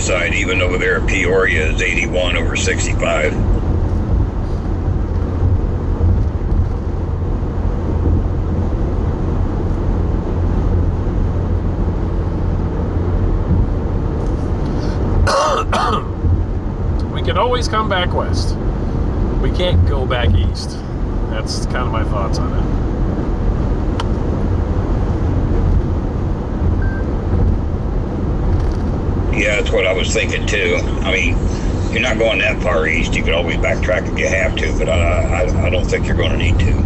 side, even over there at Peoria, is 81 over 65. We can always come back west. We can't go back east. That's kind of my thoughts on it. Yeah, that's what I was thinking too. I mean, you're not going that far east. You could always backtrack if you have to, but I don't think you're going to need to.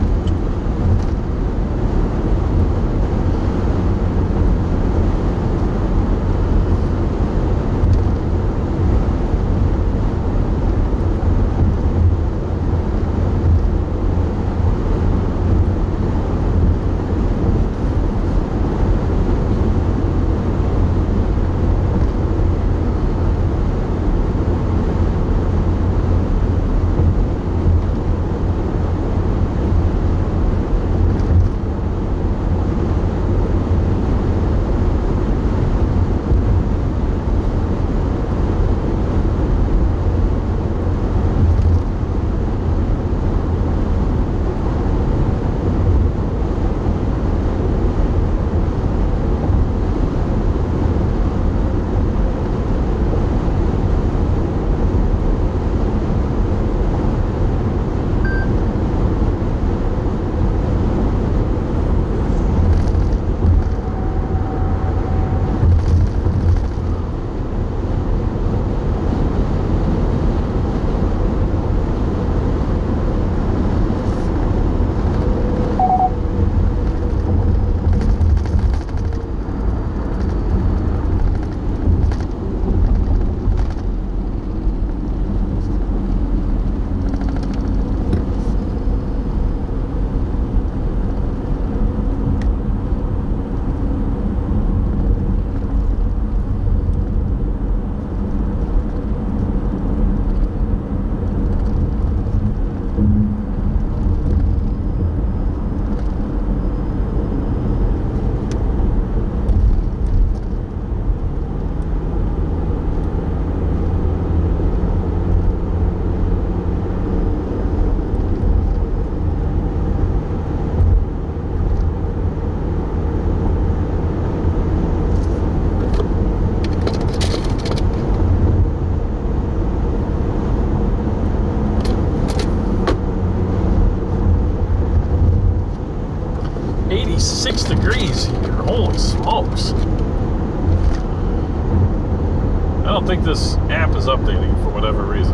Degrees here. Holy smokes. I don't think this app is updating for whatever reason.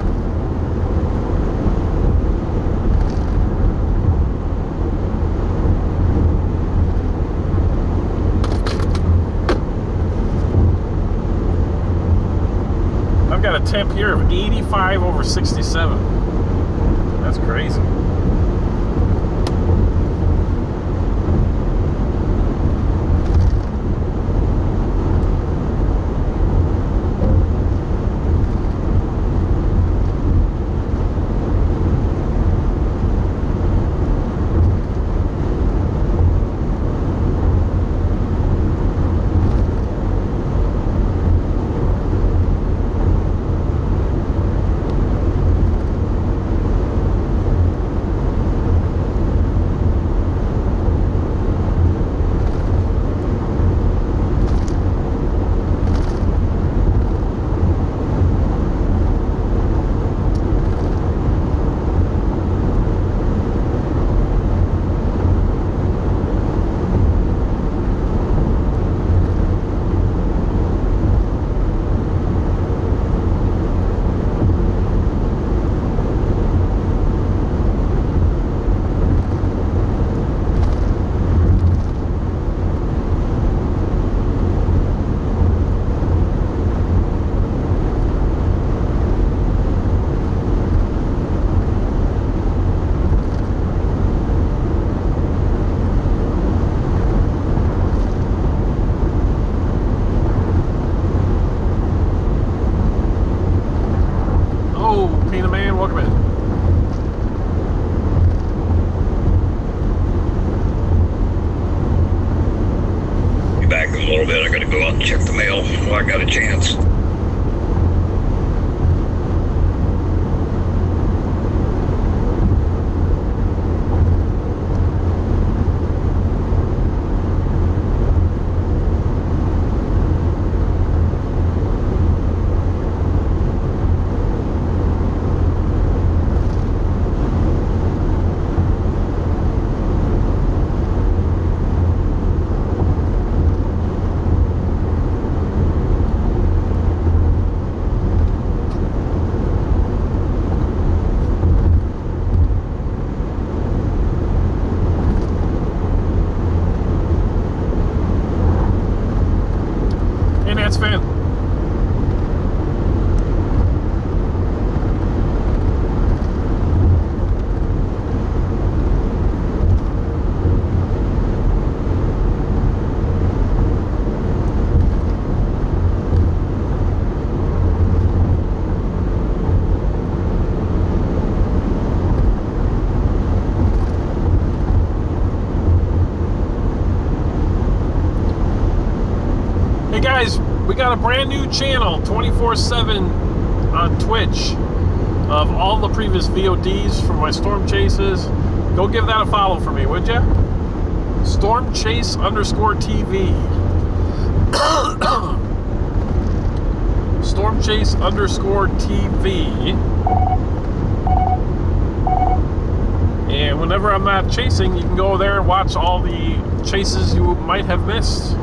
I've got a temp here of 85 over 67. That's crazy. Check the mail while I got a chance. got a brand new channel, 24/7 on Twitch, of all the previous VODs from my storm chases. Go give that a follow for me, would ya? Stormchase_TV. Stormchase_TV. And whenever I'm not chasing, you can go there and watch all the chases you might have missed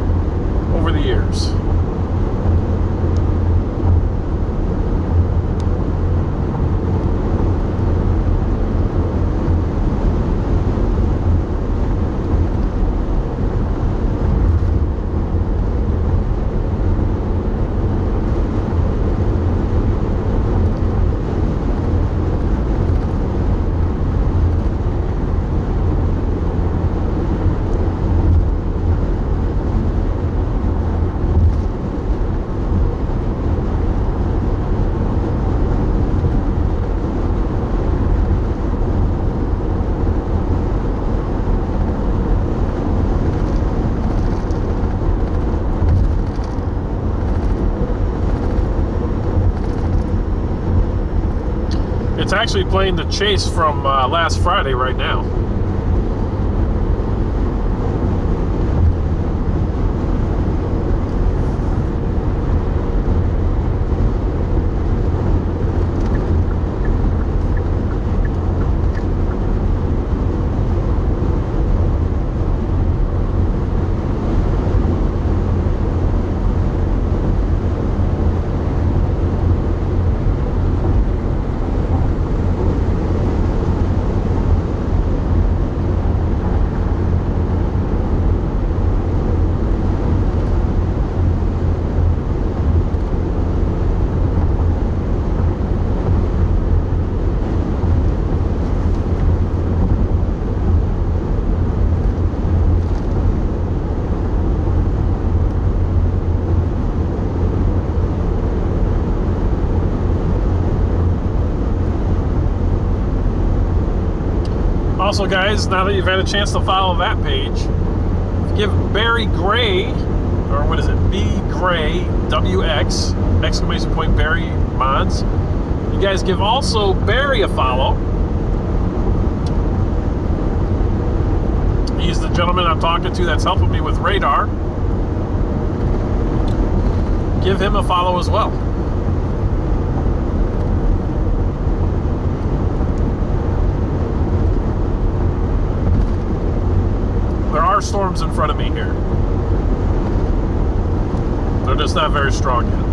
over the years. It's actually playing the chase from last Friday right now. Also, guys, now that you've had a chance to follow that page, give Barry Gray, or what is it, B Gray WX exclamation point Barry Mods. You guys give also Barry a follow. He's the gentleman I'm talking to that's helping me with radar. Give him a follow as well. There are storms in front of me here. They're just not very strong yet.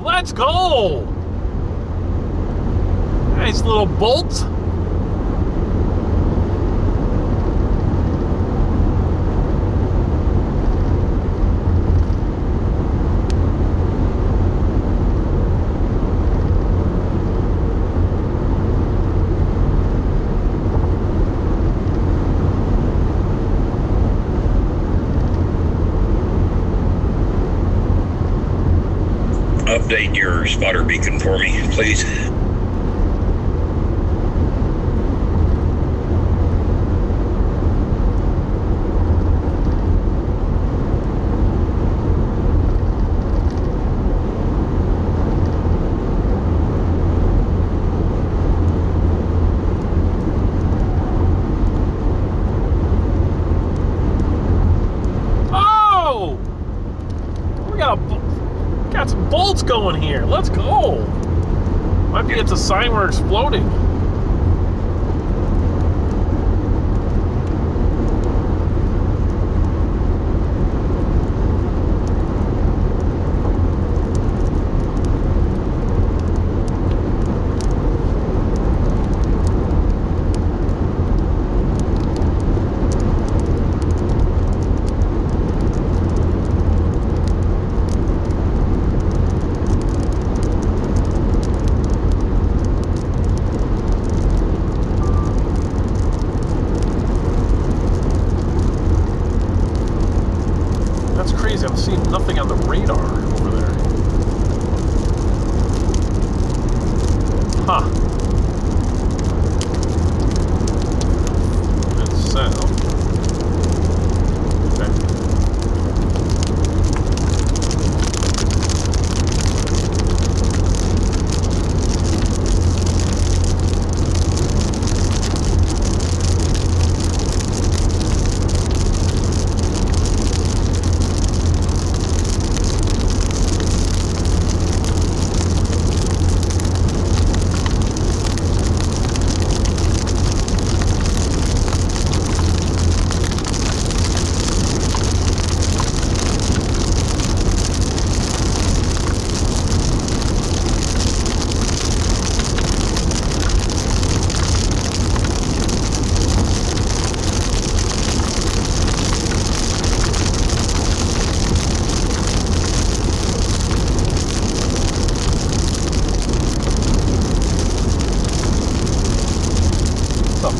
Let's go! Nice little bolt. update your spotter beacon for me, please? Got some bolts going here. Let's go. Might be it's a sign we're exploding. I'm seeing nothing on the radar over there. Huh. Good sound.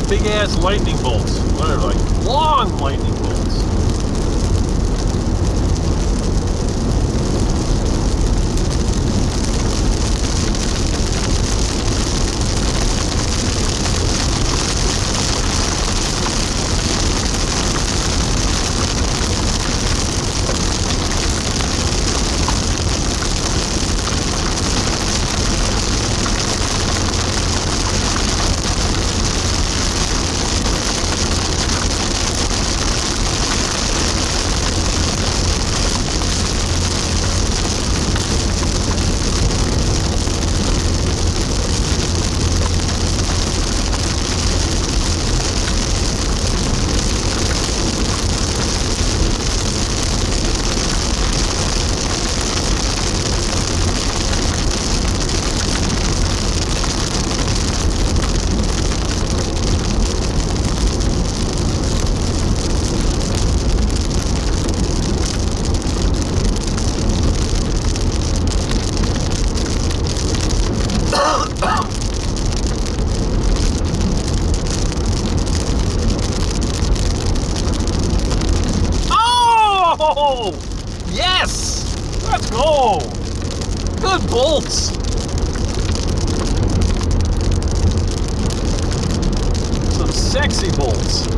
Big ass lightning bolts. They're like long lightning bolts. Oh, yes! Let's go! Good bolts! Some sexy bolts.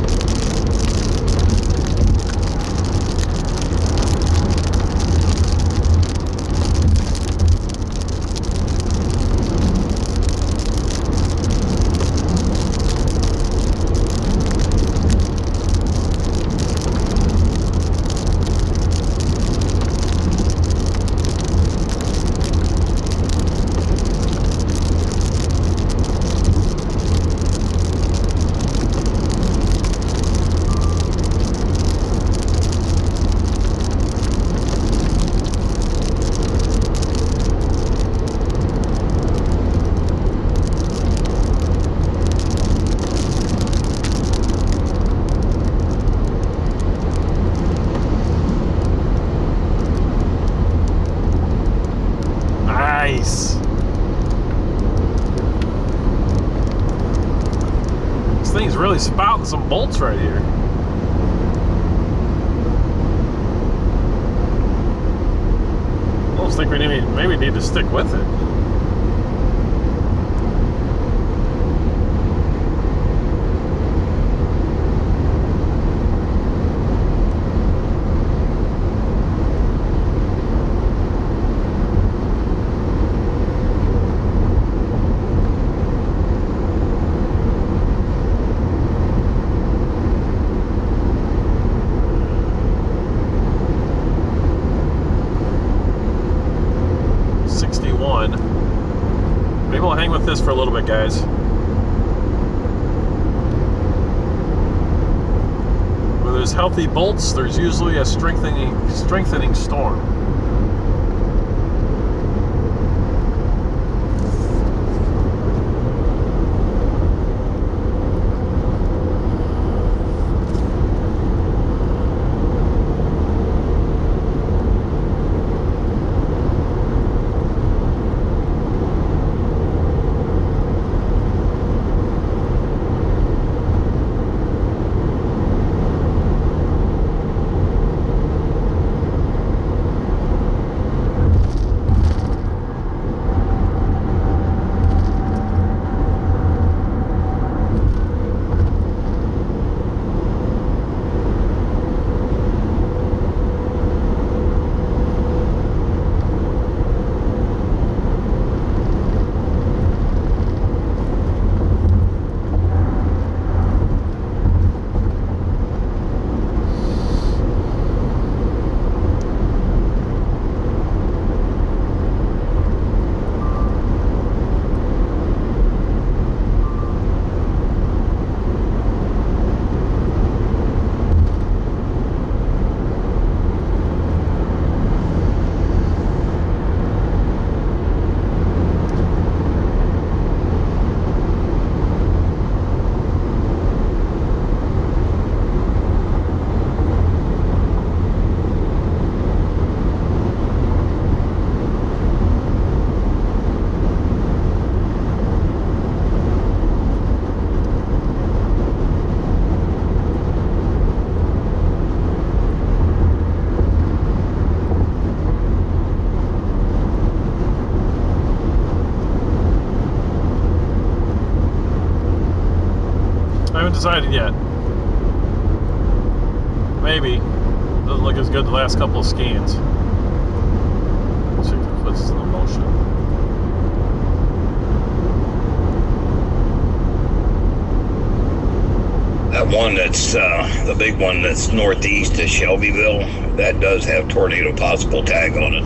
Nice. This thing's really spouting some bolts right here. A little almost think we maybe need to stick with it. Maybe we'll hang with this for a little bit, guys. Where there's healthy bolts, there's usually a strengthening storm. I haven't decided yet. Maybe. Doesn't look as good the last couple of scans. Let's see if it puts in the motion. That one that's the big one that's northeast of Shelbyville, that does have tornado possible tag on it.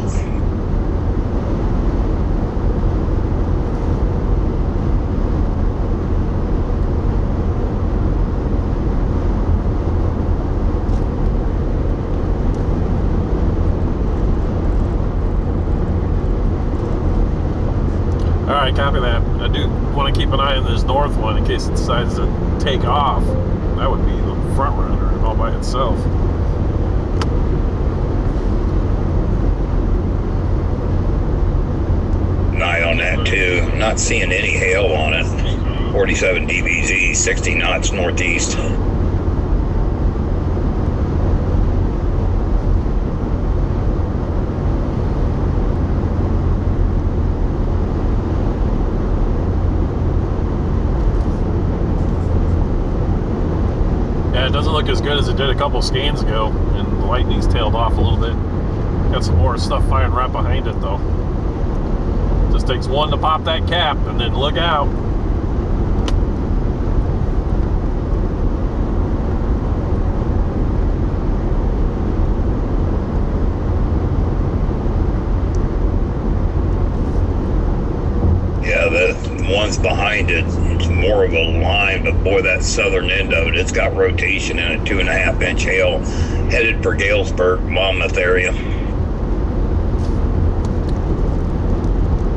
Alright, copy that. I do want to keep an eye on this north one in case it decides to take off. That would be the front runner all by itself. An eye on that too. Not seeing any hail on it. 47 dBz, 60 knots northeast. It doesn't look as good as it did a couple scans ago, and the lightning's tailed off a little bit. Got some more stuff firing right behind it though. Just takes one to pop that cap, and then look out. Yeah, the ones behind it, it's more of a line, but boy, that southern end of it, it's got rotation in a 2.5 inch hail headed for Galesburg, Monmouth area.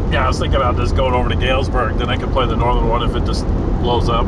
Yeah, I was thinking about just going over to Galesburg, then I could play the northern one if it just blows up.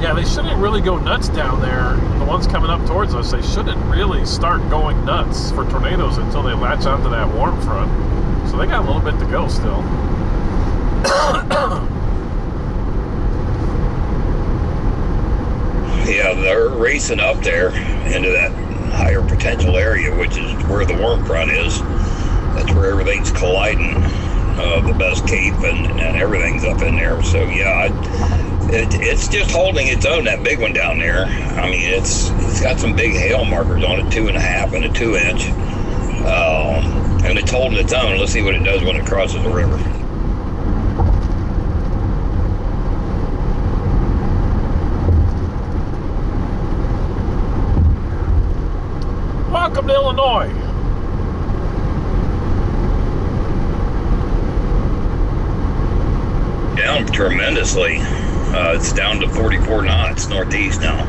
Yeah, they shouldn't really go nuts down there. The ones coming up towards us, they shouldn't really start going nuts for tornadoes until they latch onto that warm front. So they got a little bit to go still. Yeah, they're racing up there into that higher potential area, which is where the warm front is. That's where everything's colliding. The best Cape and everything's up in there. So yeah, it's just holding its own. That big one down there. I mean, it's got some big hail markers on it, 2.5 and a 2 inch, and it's holding its own. Let's see what it does when it crosses the river. Welcome to Illinois. Down tremendously. It's down to 44 knots northeast now.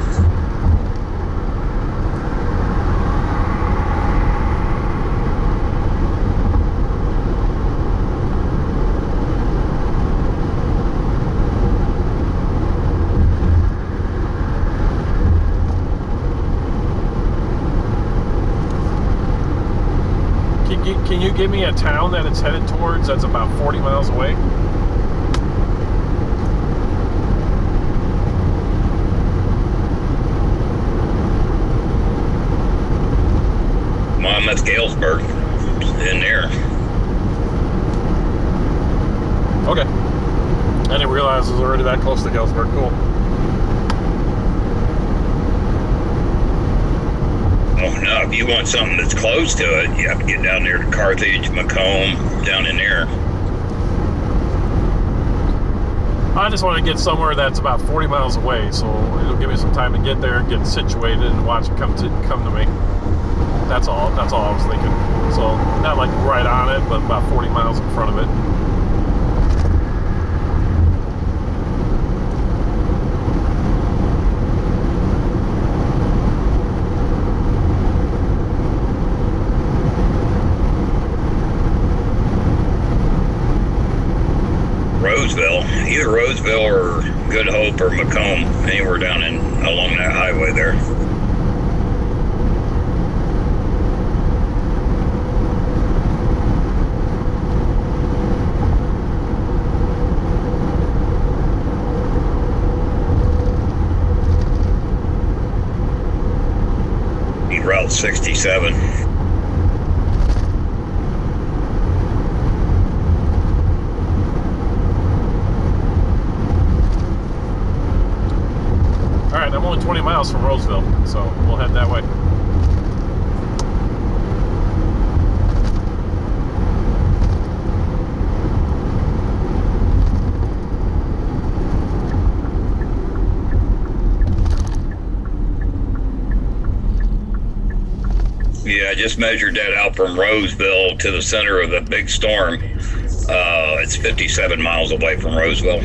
Can you give me a town that it's headed towards that's about 40 miles away? That's Galesburg in there. Okay. I didn't realize it was already that close to Galesburg. Cool. Oh no, if you want something that's close to it, you have to get down there to Carthage, Macomb, down in there. I just want to get somewhere that's about 40 miles away, so it'll give me some time to get there and get situated and watch it come to me. That's all I was thinking. So not like right on it, but about 40 miles in front of it. Roseville, either Roseville or Good Hope or Macomb, anywhere down along that highway there. Route 67. All right, I'm only 20 miles from Roseville, so we'll head that way. Yeah, I just measured that out from Roseville to the center of the big storm. It's 57 miles away from Roseville.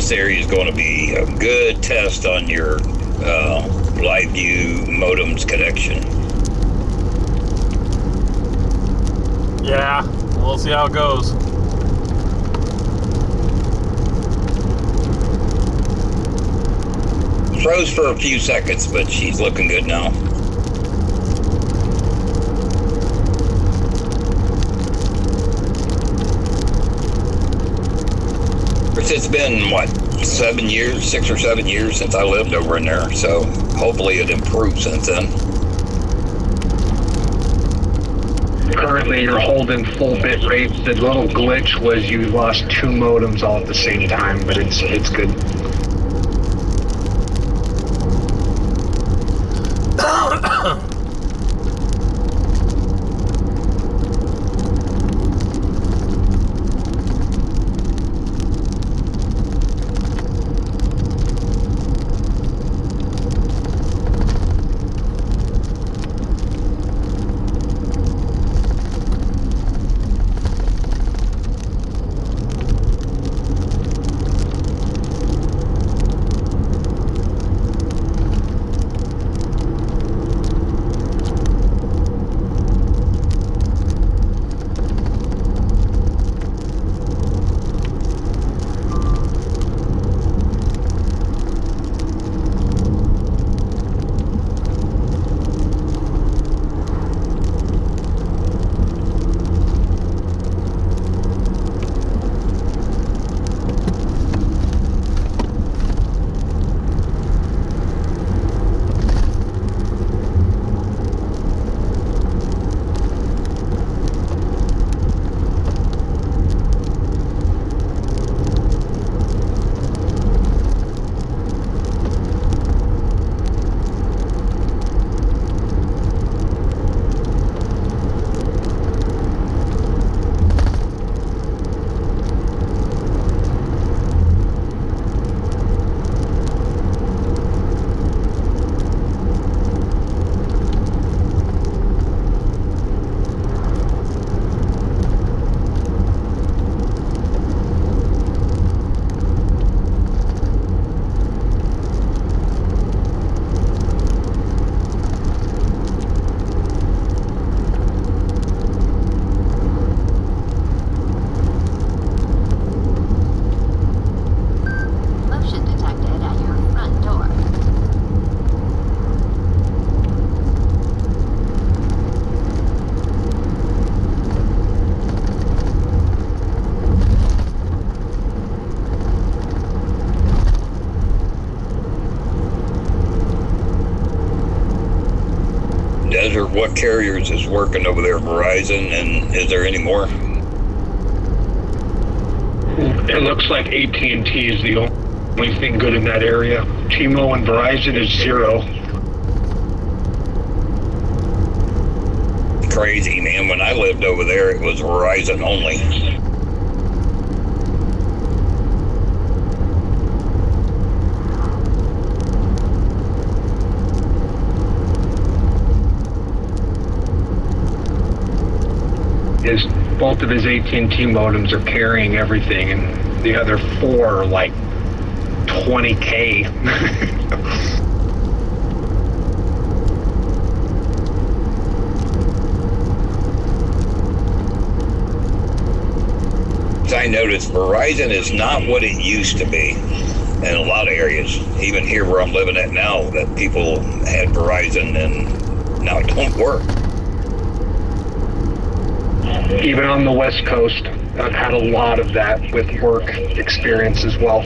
this area is going to be a good test on your live view modem's connection. Yeah, we'll see how it goes. Froze for a few seconds, but she's looking good now. It's been, what, 7 years, 6 or 7 years since I lived over in there, so hopefully it improved since then. Currently, you're holding full bit rate. The little glitch was you lost 2 modems all at the same time, but it's good. Desert, what carriers is working over there? Verizon, and is there any more? It looks like AT&T is the only thing good in that area. T-Mo and Verizon is 0. Crazy, man. When I lived over there, it was Verizon only. Both of his AT&T modems are carrying everything, and the other 4 are like 20K. I noticed Verizon is not what it used to be in a lot of areas. Even here where I'm living at now, that people had Verizon and now it don't work. Even on the West Coast, I've had a lot of that with work experience as well.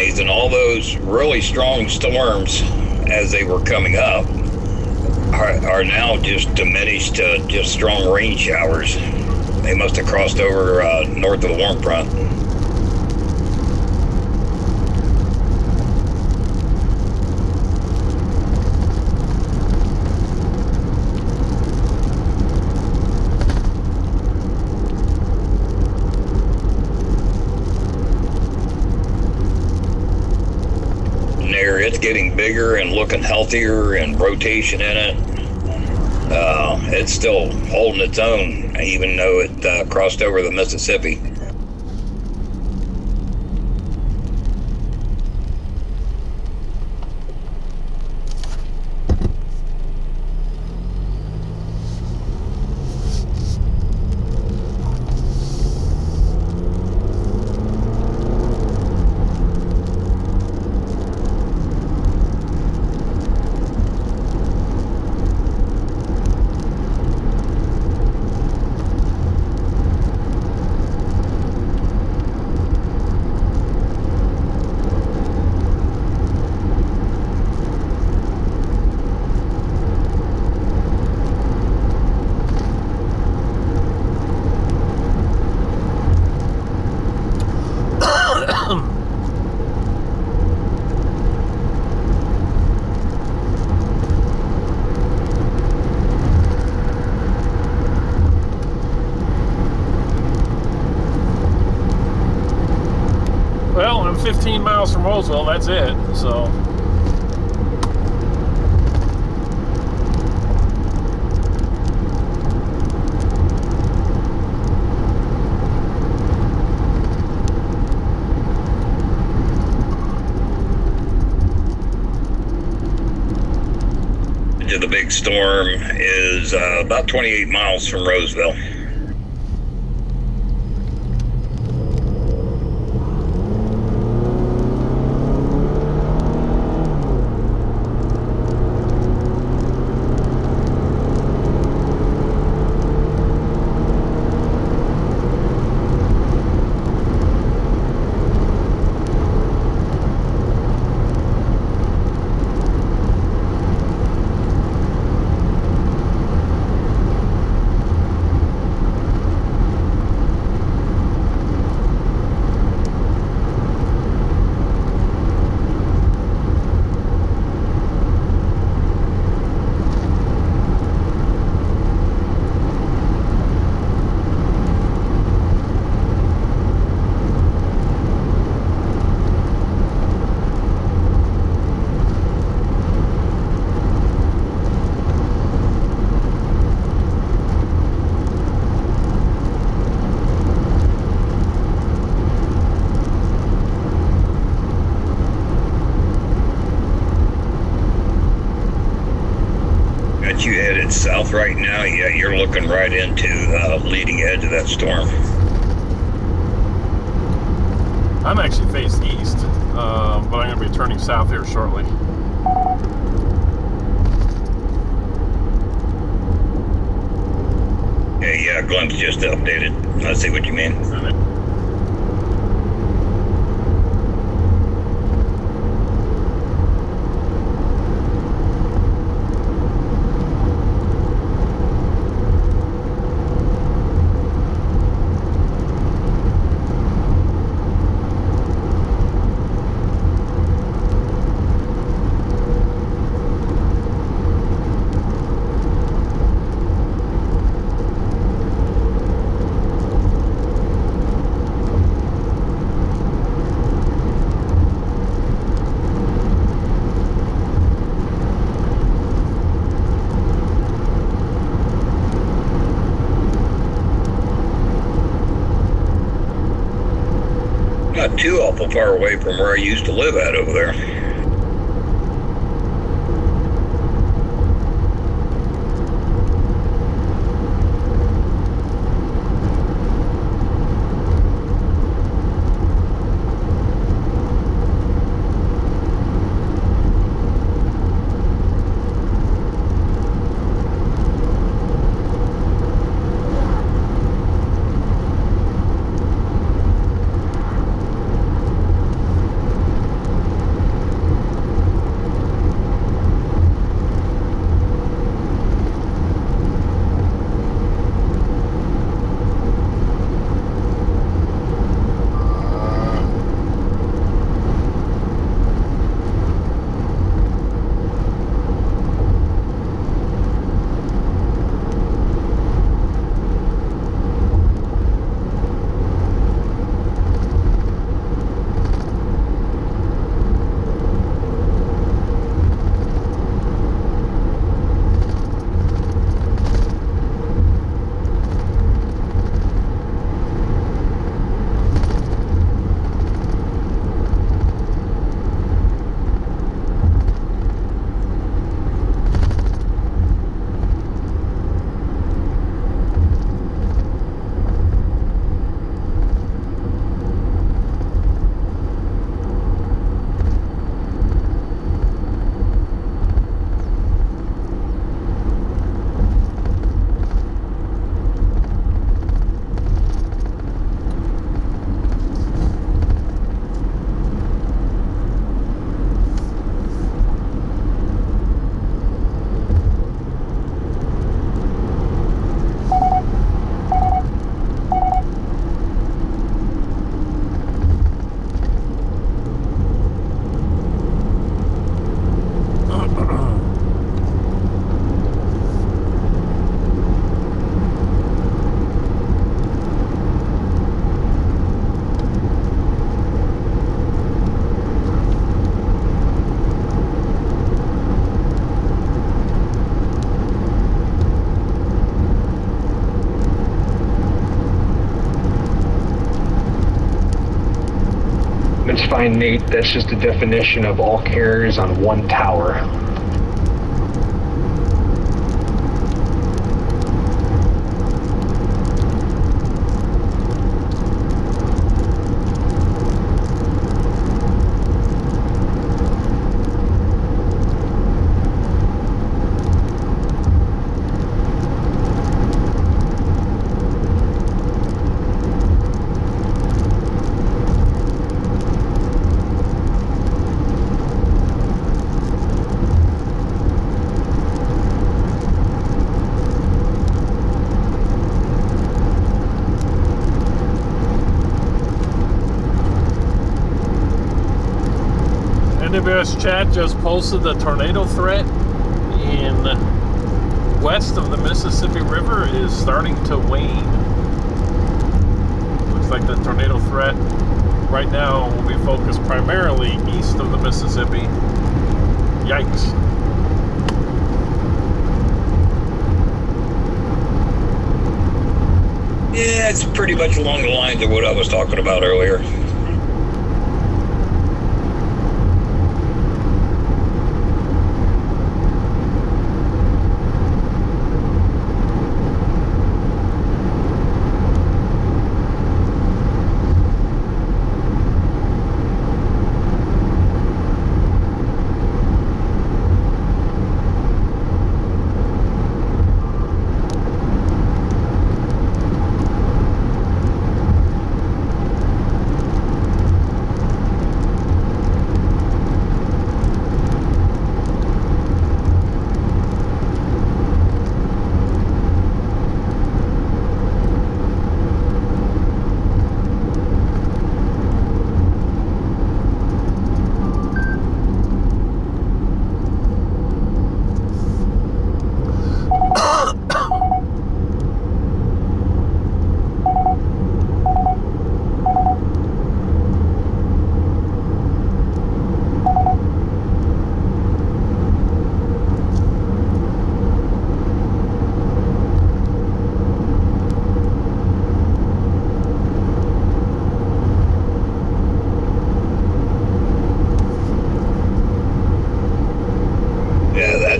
amazing. All those really strong storms as they were coming up are now just diminished to just strong rain showers. They must have crossed over north of the warm front. It's getting bigger and looking healthier and rotation in it. It's still holding its own, even though it crossed over the Mississippi. Well, I'm 15 miles from Roseville, that's it, so. The big storm is about 28 miles from Roseville. You headed south right now, yeah, you're looking right into the leading edge of that storm. I'm actually faced east, but I'm going to be turning south here shortly. Yeah, Glenn's just updated. I see what you mean. Not too awful far away from where I used to live at over there. clarifying, Nate, that's just a definition of all carriers on one tower. NWS chat just posted the tornado threat in west of the Mississippi River is starting to wane. Looks like the tornado threat right now will be focused primarily east of the Mississippi. Yikes. Yeah, it's pretty much along the lines of what I was talking about earlier.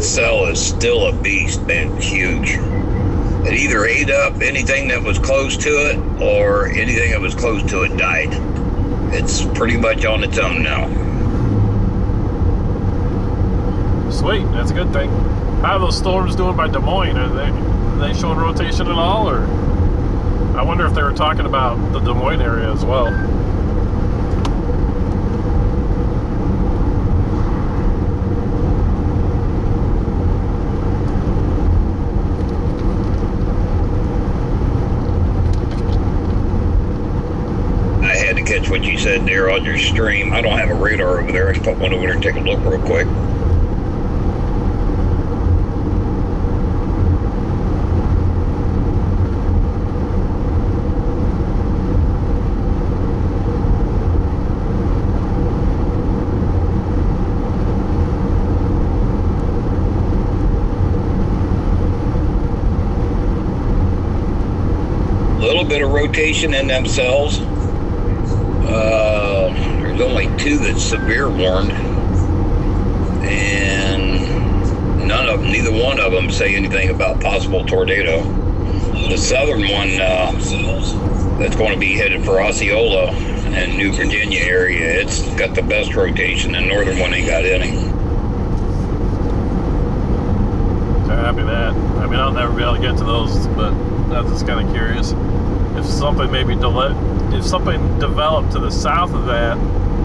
Cell is still a beast, man. Huge. It either ate up anything that was close to it, or anything that was close to it died. It's pretty much on its own now. Sweet, that's a good thing. How are those storms doing by Des Moines? Are they showing rotation at all, or I wonder if they were talking about the Des Moines area as well. Catch what you said there on your stream. I don't have a radar over there. I can put one over there and take a look real quick. A little bit of rotation in themselves. There's only two that's severe warned, and neither one of them say anything about possible tornado. The southern one that's going to be headed for Osceola and New Virginia area, it's got the best rotation. The northern one ain't got any. Copy that. I mean, I'll never be able to get to those, but I'm just kind of curious if something if something developed to the south of that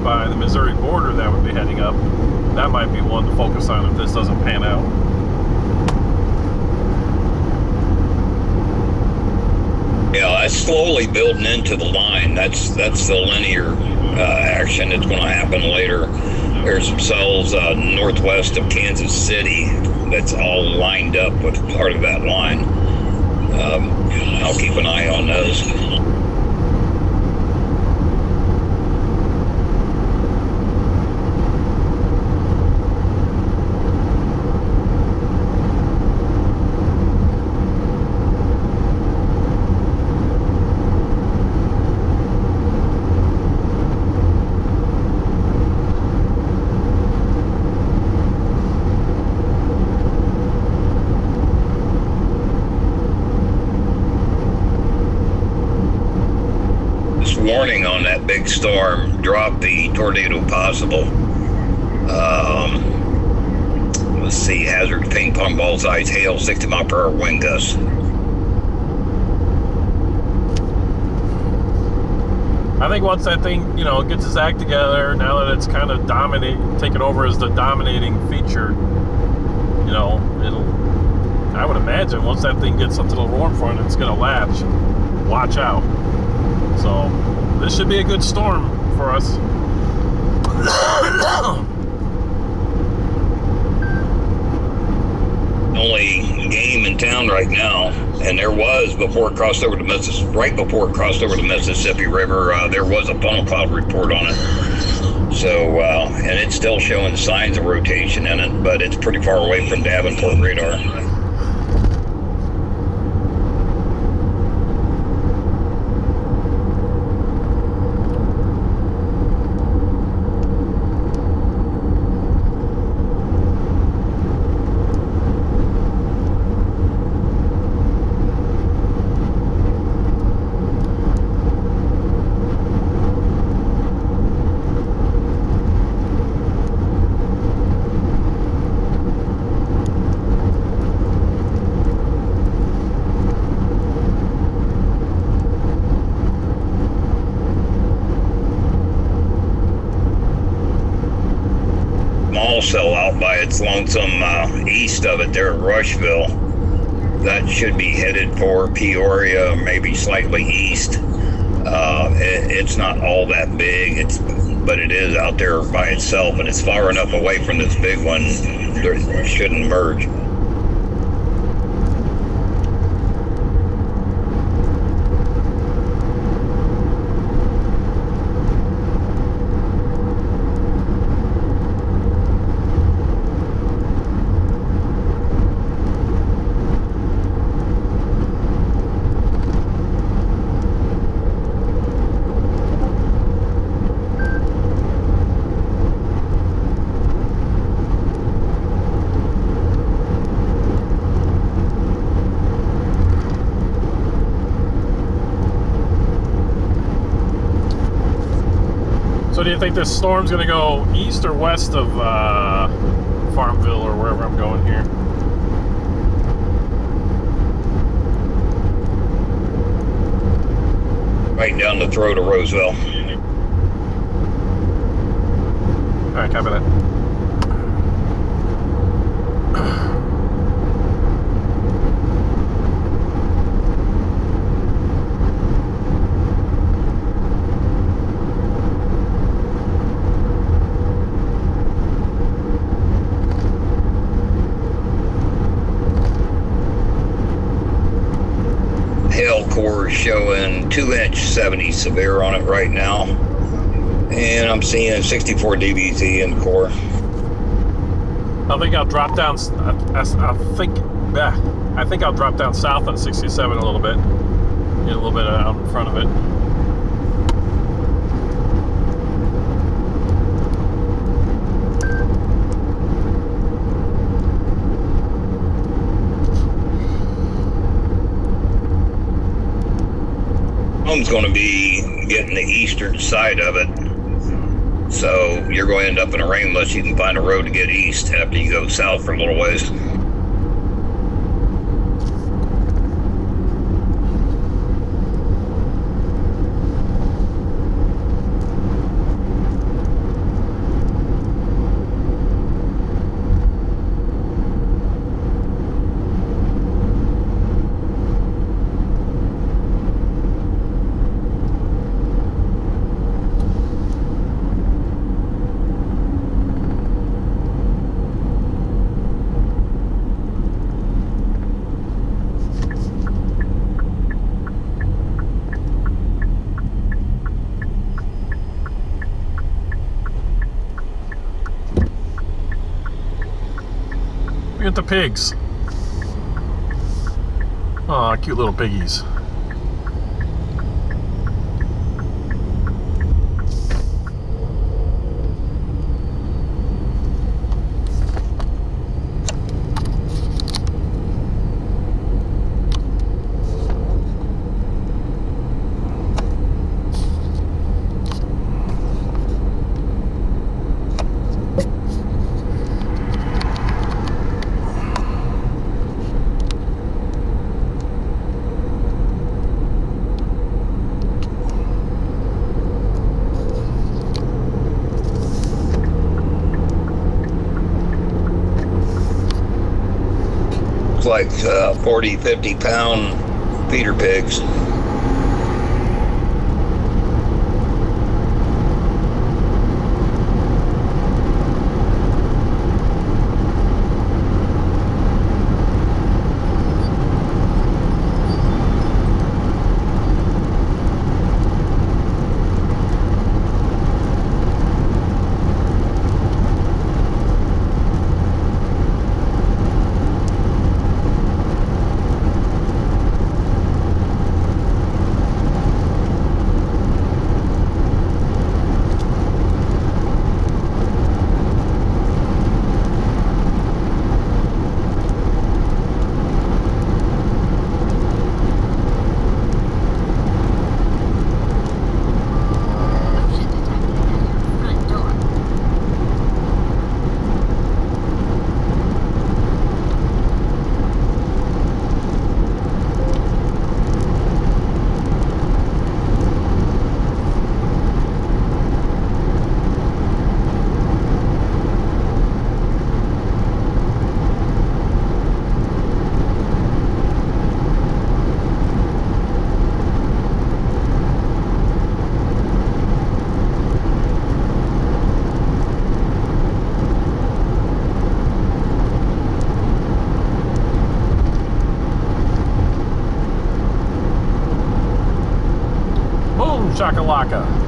by the Missouri border that would be heading up, that might be one to focus on if this doesn't pan out. Yeah, that's slowly building into the line. That's the linear action that's going to happen later. There's some cells northwest of Kansas City that's all lined up with part of that line. I'll keep an eye on those. warning on that big storm dropped the tornado possible. Let's see, hazard ping pong ball size hail, 60 mile per hour wind gusts. I think once that thing, gets its act together, now that it's kind of taken over as the dominating feature, I would imagine once that thing gets up to the warm front, it's going to latch. Watch out. So this should be a good storm for us. Only game in town right now, and there was before it crossed over to Mississippi. Right before it crossed over the Mississippi River, there was a funnel cloud report on it. So, and it's still showing signs of rotation in it, but it's pretty far away from Davenport radar. Cell out by its lonesome east of it there at Rushville. That should be headed for Peoria, maybe slightly east. It's not all that big, but it is out there by itself, and it's far enough away from this big one that it shouldn't merge. So do you think this storm's going to go east or west of Farmville or wherever I'm going here? Right down the throat of Roseville. All right, copy that. Hail core showing 2-inch 70 severe on it right now, and I'm seeing 64 dBz in the core. I think I'll drop down. I think I'll drop down south on 67 a little bit. Get a little bit out in front of it. Home's going to be getting the eastern side of it, so you're going to end up in a rain unless you can find a road to get east after you go south for a little ways. Look at the pigs. Aw, cute little piggies. like 40, 50 pound feeder pigs. Shakalaka.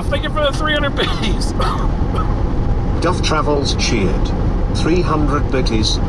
Thank you for the 300 biddies. Duff Travels cheered. 300 biddies.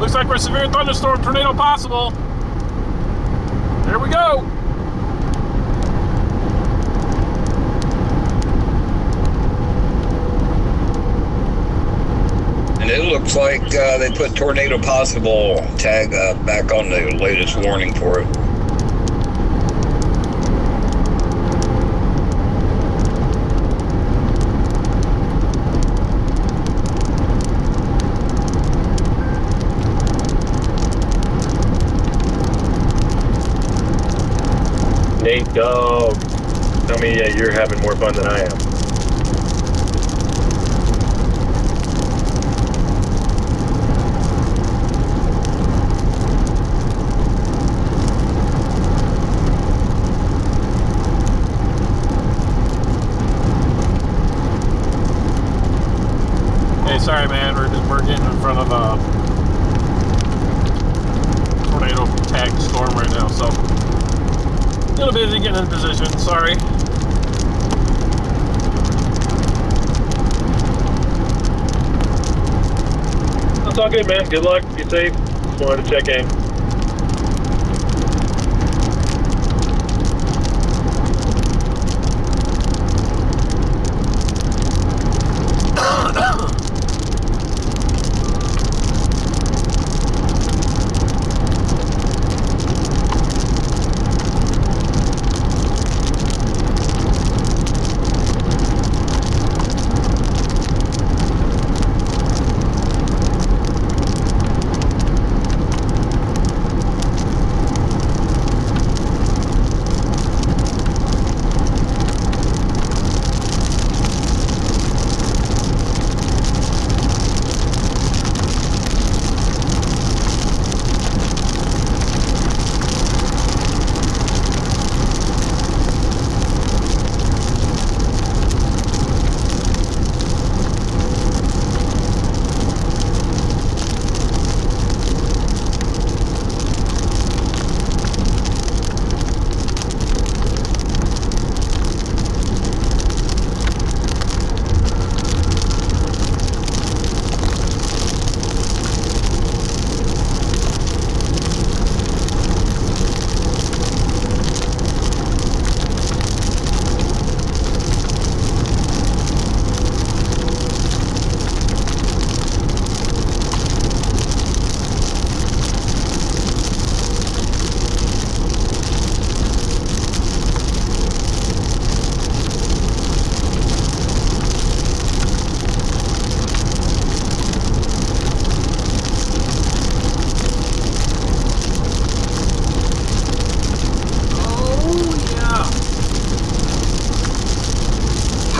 Looks like we're severe thunderstorm tornado possible. Here we go. looks like they put tornado possible tag back on the latest warning for it. Nate Dog, tell me you're having more fun than I am. Hey, sorry, man. We're getting in front of a tornado tagged storm right now, so a little busy getting in position. Sorry. That's all good, man. Good luck. Be safe. Just wanted to check in.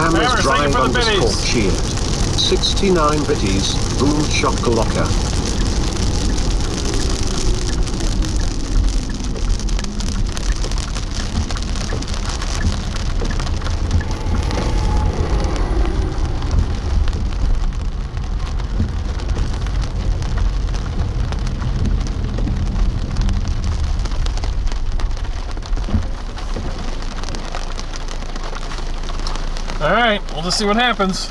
Hammers Hammer, thank you Drive for the underscore biddies. cheered. 69 bitties, boom chocolocka. All right, we'll just see what happens.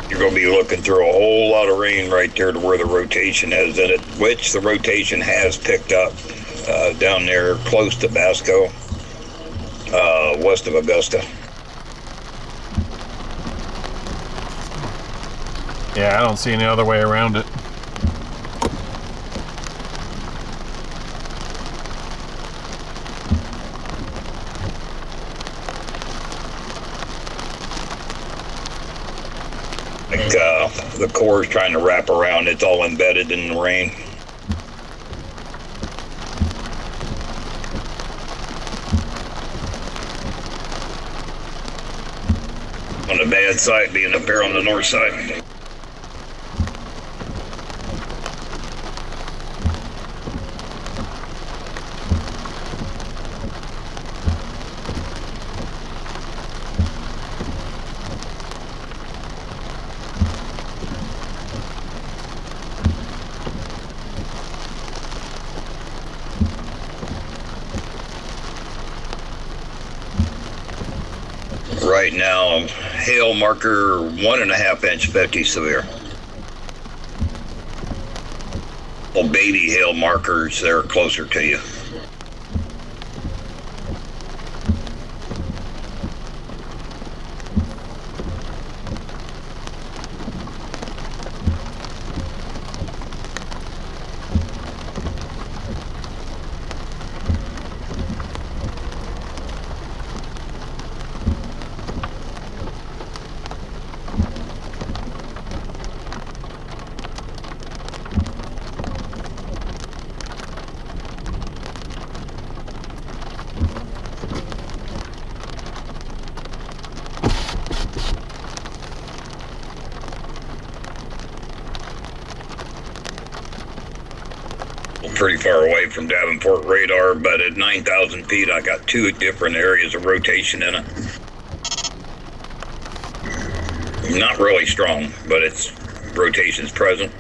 You're going to be looking through a whole lot of rain right there to where the rotation is in it, which the rotation has picked up down there close to Basco, west of Augusta. Yeah, I don't see any other way around it. Like the core is trying to wrap around. It's all embedded in the rain. On the bad side, being up here on the north side. Right now, hail marker 1.5 inch 50 severe. Well, baby hail markers, they're closer to you. Pretty far away from Davenport radar, but at 9,000 feet, I got 2 different areas of rotation in it. Not really strong, but its rotation's present.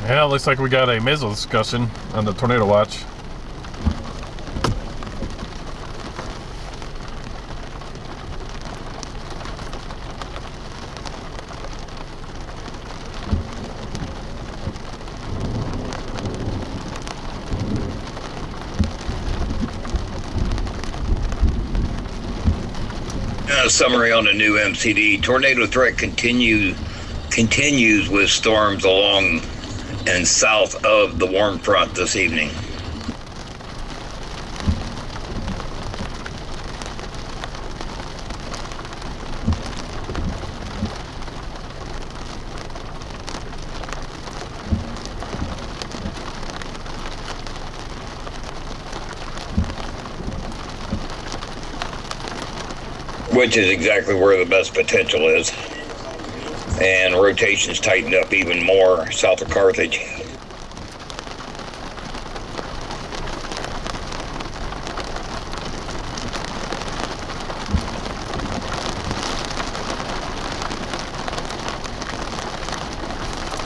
Yeah, it looks like we got a missile discussion on the tornado watch. Summary on the new MCD. Tornado threat continues with storms along and south of the warm front this evening. Which is exactly where the best potential is. And rotations tightened up even more south of Carthage.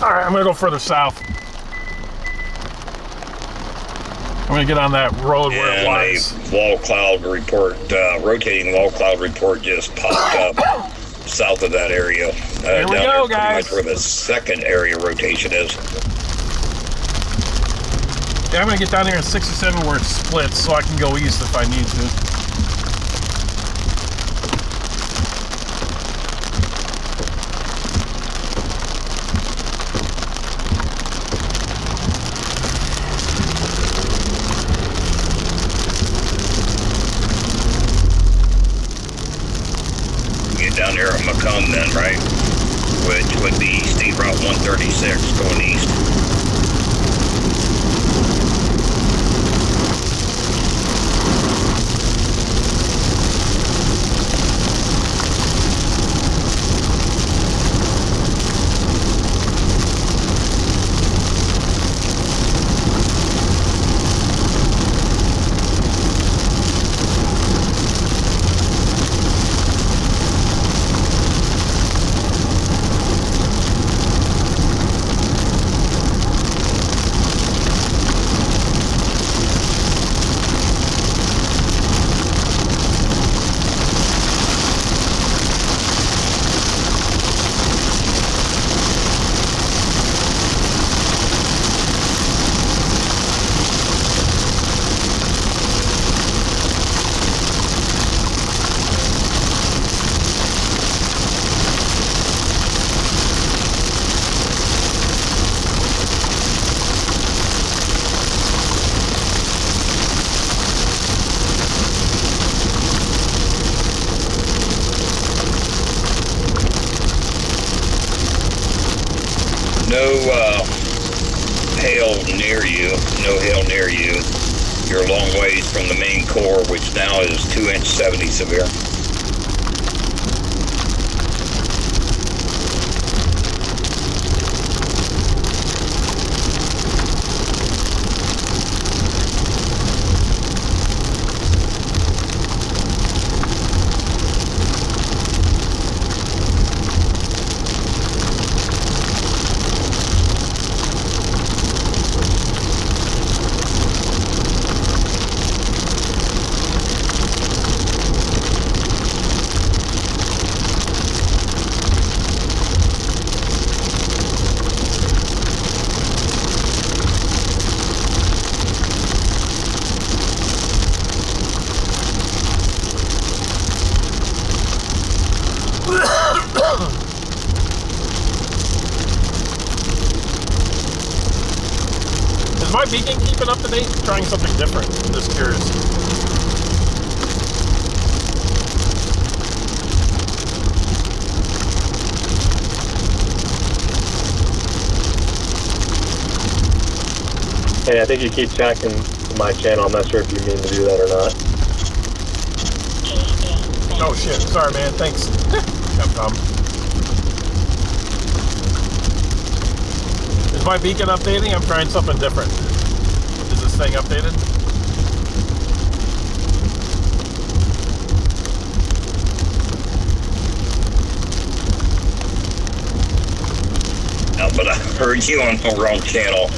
All right, I'm gonna go further south. I'm gonna get on that road where it was. A wall cloud report, rotating wall cloud report just popped up south of that area. Here we go, guys. Pretty much where the second area rotation is. Yeah, I'm gonna get down here in 67 where it splits so I can go east if I need to. Down here at Macomb then, right? Which would be State Route 136 going east. hail near you, no hail near you. You're a long ways from the main core, which now is 2-inch 70 severe. Is my beacon keeping up to date? Trying something different. Just curious. Hey, I think you keep tracking my channel. I'm not sure if you mean to do that or not. Oh shit, sorry man, thanks. Capcom. Is my beacon updating? I'm trying something different. Is this thing updated? No, but I heard you on the wrong channel.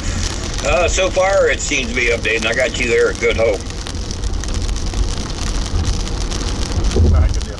So far, it seems to be updating. I got you there at Good Hope. Alright, good deal.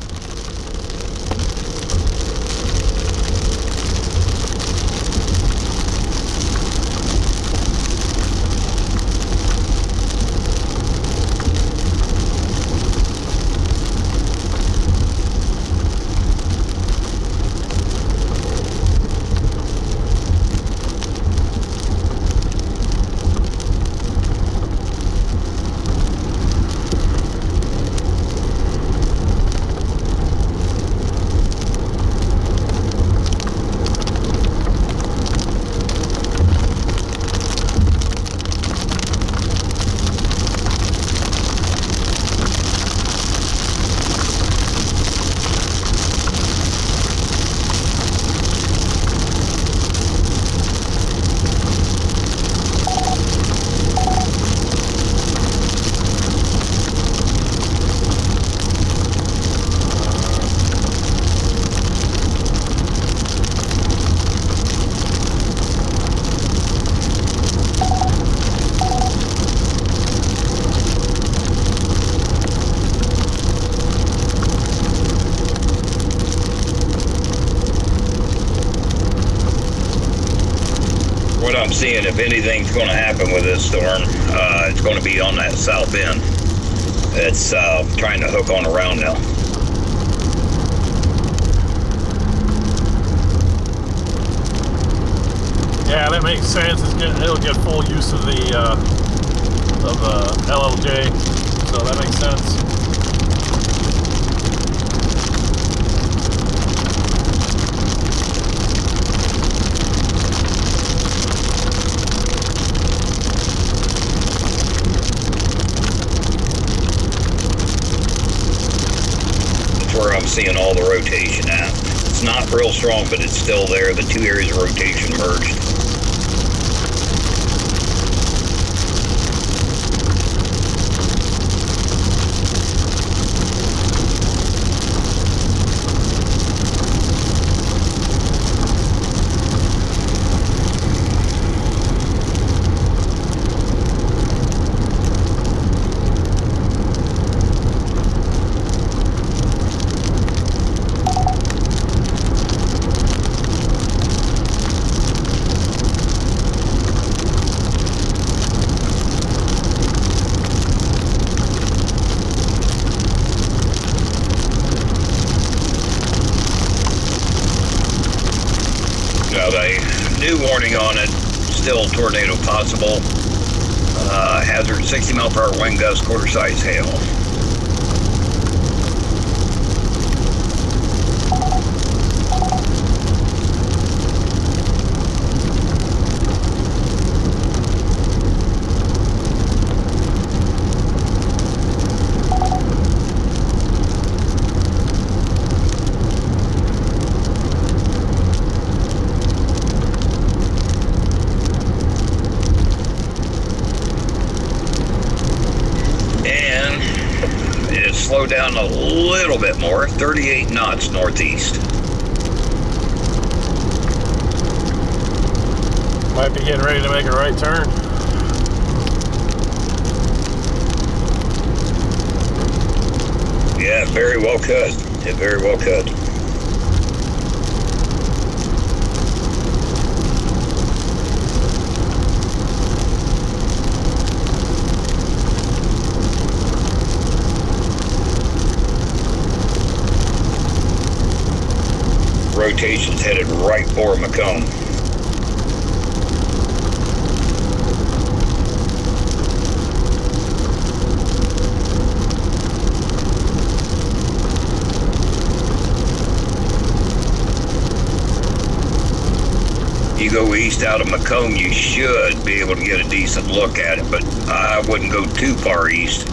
What I'm seeing, if anything's going to happen with this storm, it's going to be on that south end. It's trying to hook on around now. Yeah, that makes sense. It'll get full use of the LLJ, so that makes sense. Where I'm seeing all the rotation at. It's not real strong, but it's still there. The two areas of rotation merged. New warning on it, still tornado possible. Hazard 60 mile per hour wind gust, quarter size hail. down a little bit more, 38 knots northeast. Might be getting ready to make a right turn. Yeah, very well could. It very well could. Rotation's headed right for Macomb. You go east out of Macomb, you should be able to get a decent look at it, but I wouldn't go too far east.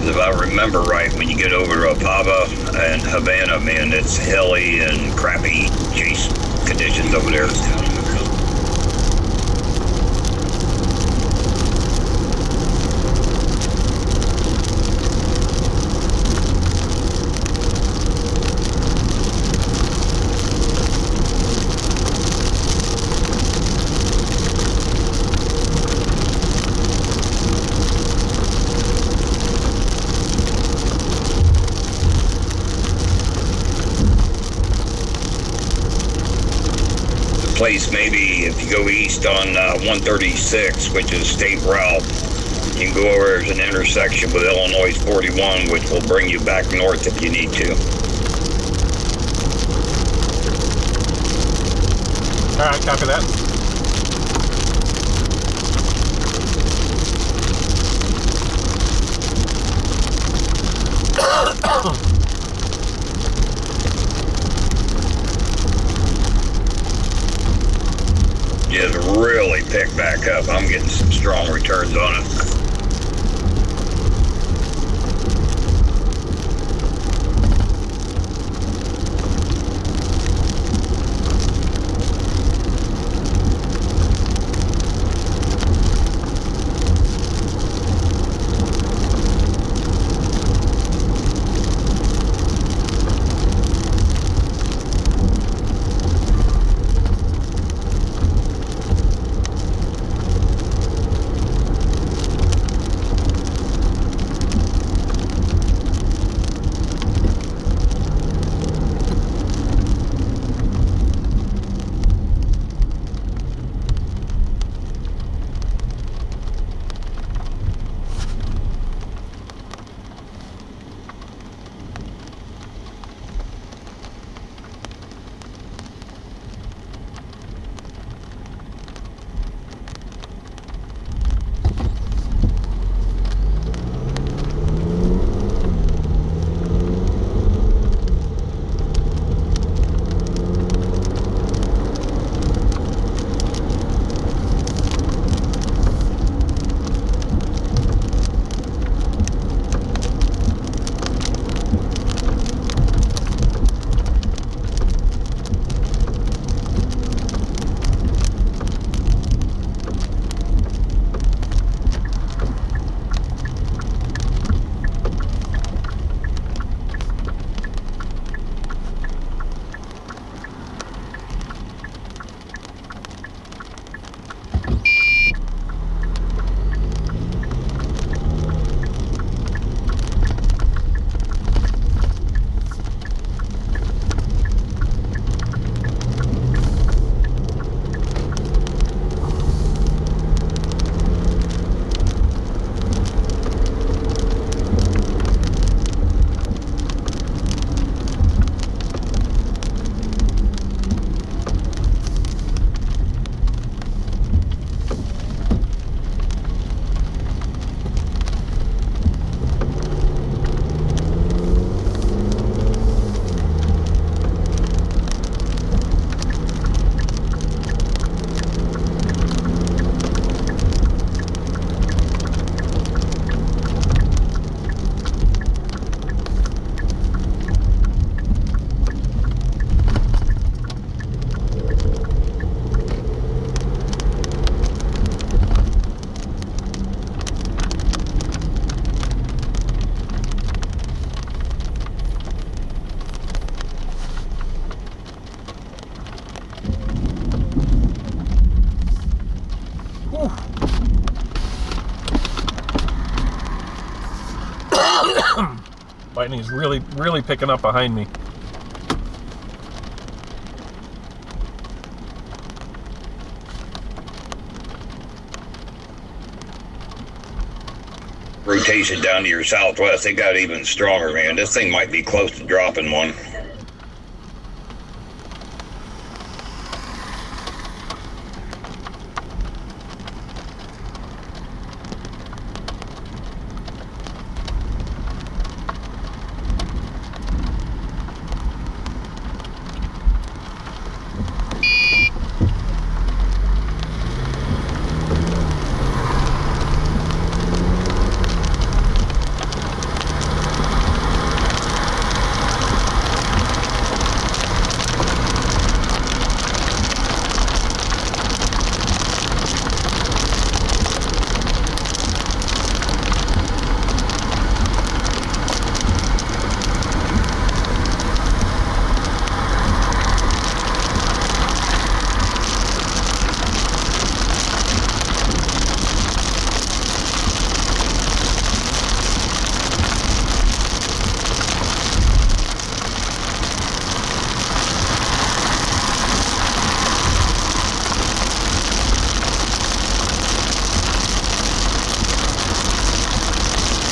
If I remember right, when you get over to Apava and Havana, man, it's hilly and crappy chase conditions over there. Place maybe if you go east on 136, which is state route, you can go over as an intersection with Illinois 41, which will bring you back north if you need to. All right, copy that. Just really pick back up. I'm getting some strong returns on it. Lightning's really, really picking up behind me. Rotation down to your southwest, they got even stronger, man. This thing might be close to dropping one.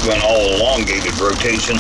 Went all elongated rotation.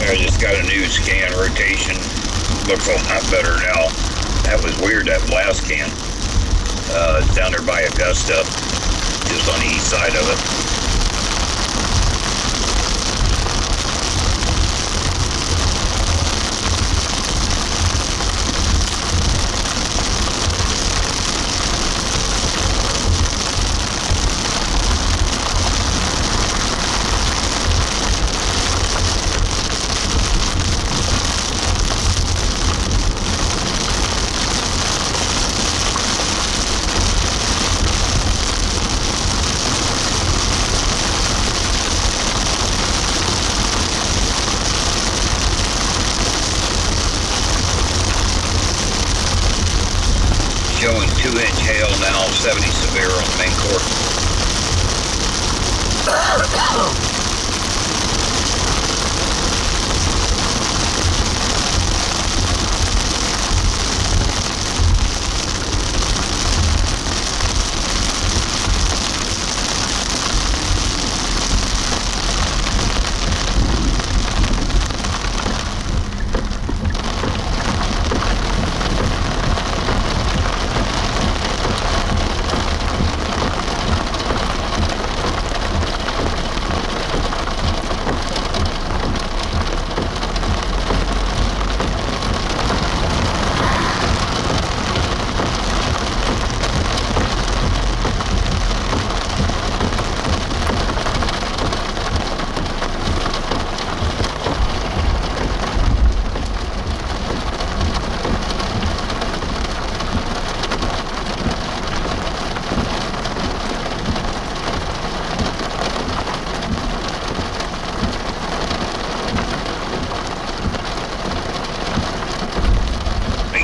I just got a new scan rotation. Looks a lot better now. That was weird, that last scan. It's down there by Augusta, just on the east side of it. Showing 2-inch hail now, 70 severe on the main core.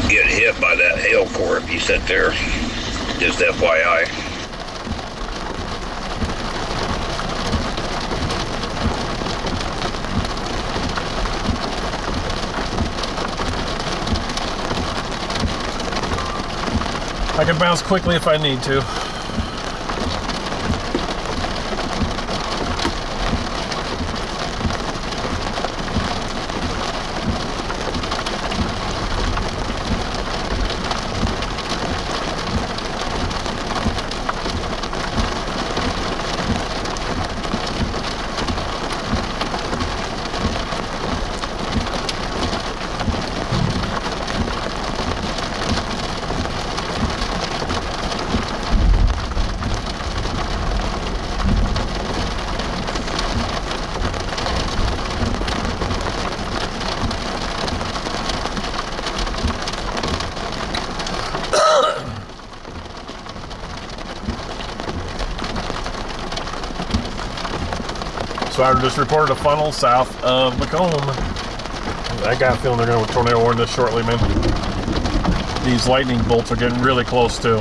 Get hit by that hail core if you sit there. Just FYI. I can bounce quickly if I need to. So I just reported a funnel south of Macomb. I got a feeling they're going to tornado warn this shortly, man. These lightning bolts are getting really close too.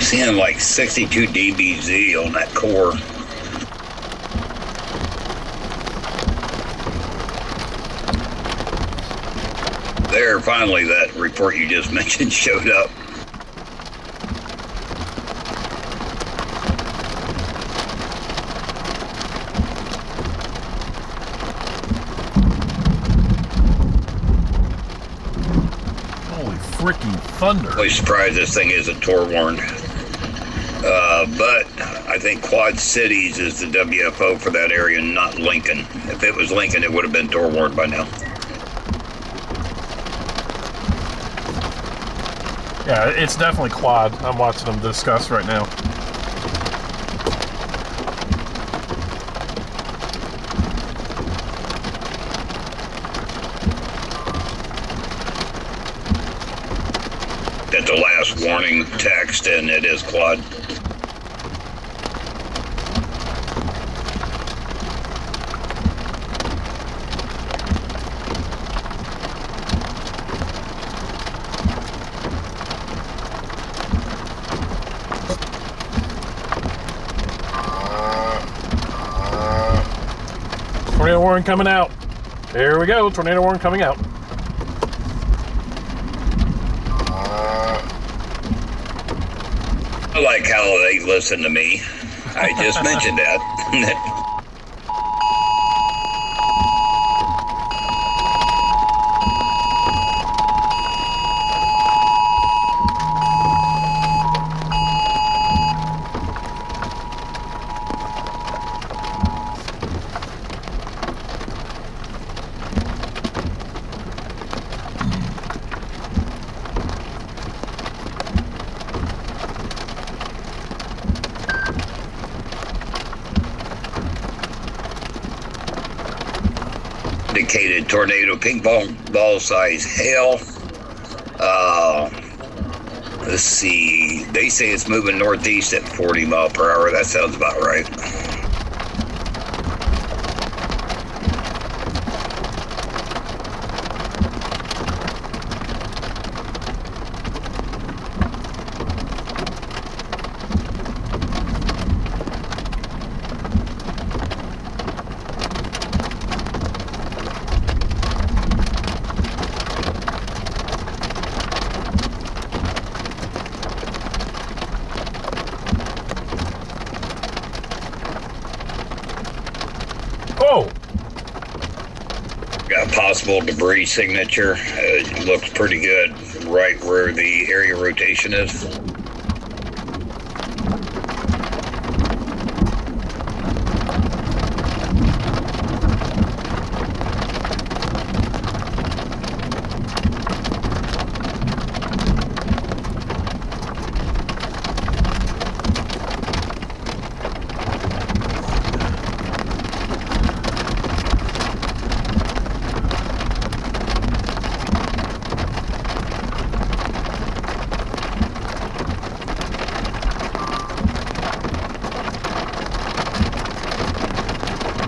Seeing like 62 dBz on that core. There, finally, that report you just mentioned showed up. Holy freaking thunder. Really surprised this thing isn't Tor warned. But I think Quad Cities is the WFO for that area, not Lincoln. If it was Lincoln, it would have been Tor warned by now. Yeah, it's definitely Quad. I'm watching them discuss right now. That's the last warning text, and it is Quad. Tornado warning coming out. There we go. Tornado warning coming out. I like how they listen to me. I just mentioned that. Indicated tornado ping pong ball size hail. Let's see. They say it's moving northeast at 40 miles per hour. That sounds about right. Oh! Got possible debris signature. It looks pretty good right where the area rotation is.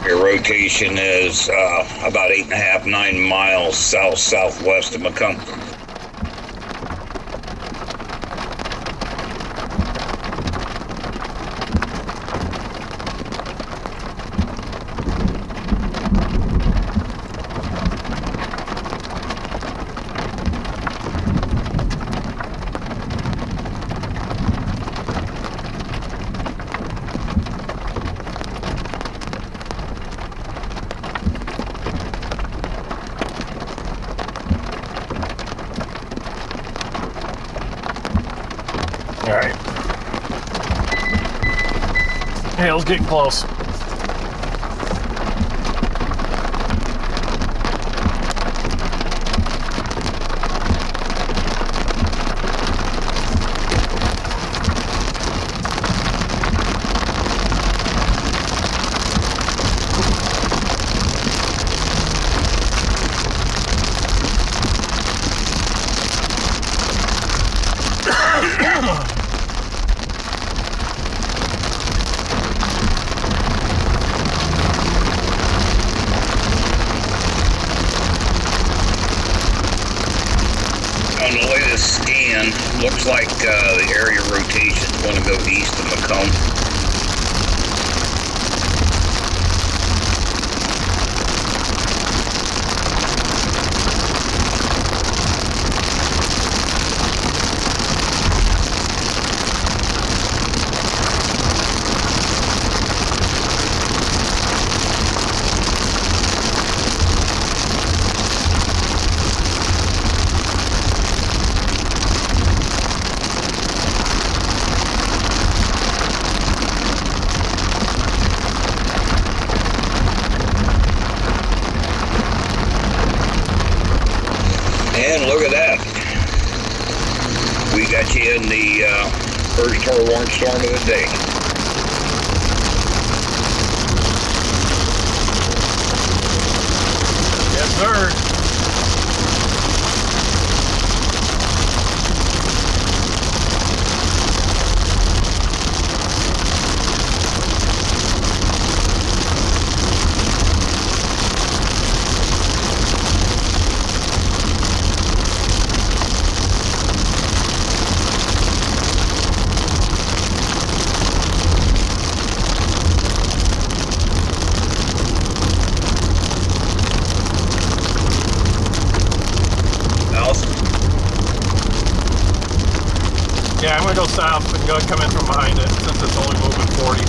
Your rotation is about 8.5, 9 miles south-southwest of Macomb. All right. Hail's getting close. Looks like the area rotation is going to go east of Macomb. And look at that. We got you in the first forewarned storm of the day. Yes, sir. Yeah, I'm gonna go south and go come in from behind it since it's only moving 40.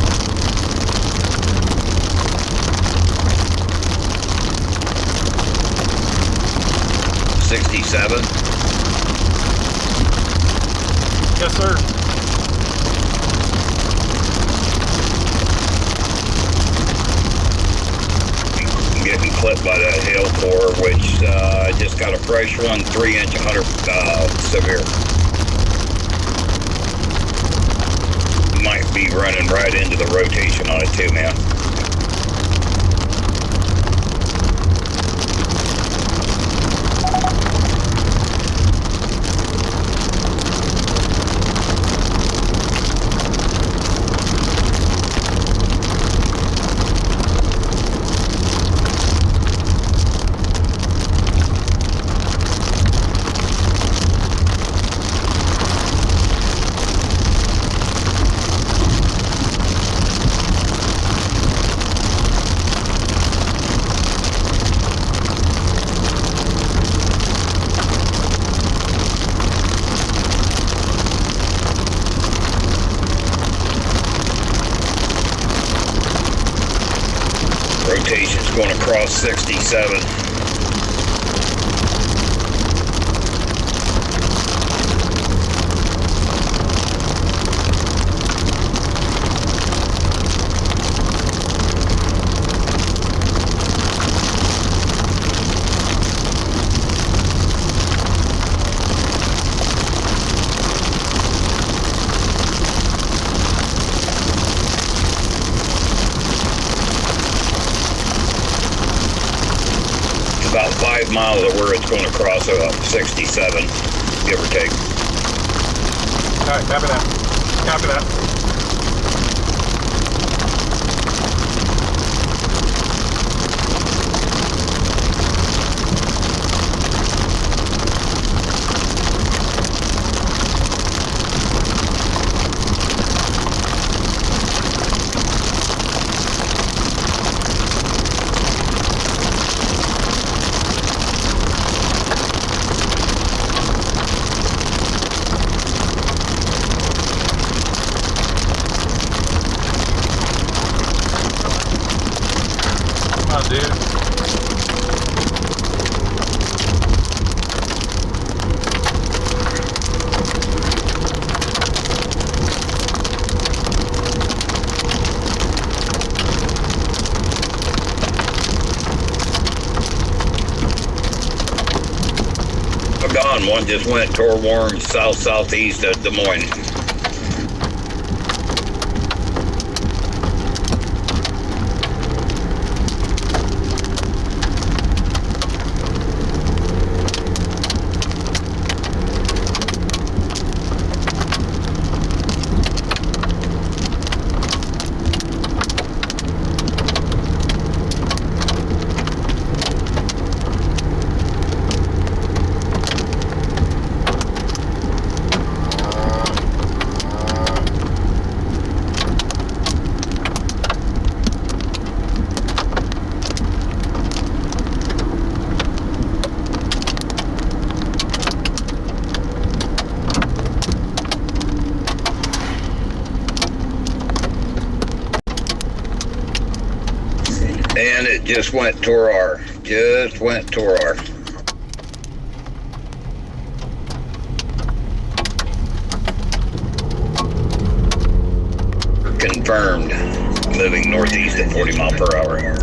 $67. Yes, sir. I'm getting clipped by that hail core, which I just got a fresh one, 3-inch, 100 severe. Might be running right into the rotation on it too, man. Rotation's going across 67. About 5 miles of where it's going to cross 67, give or take. All right, copy that. Copy that. Dude. I'm gone. One just went toward Warren, southeast of Des Moines. And it just went Torar. Just went Torar. Confirmed. Moving northeast at 40 mile per hour.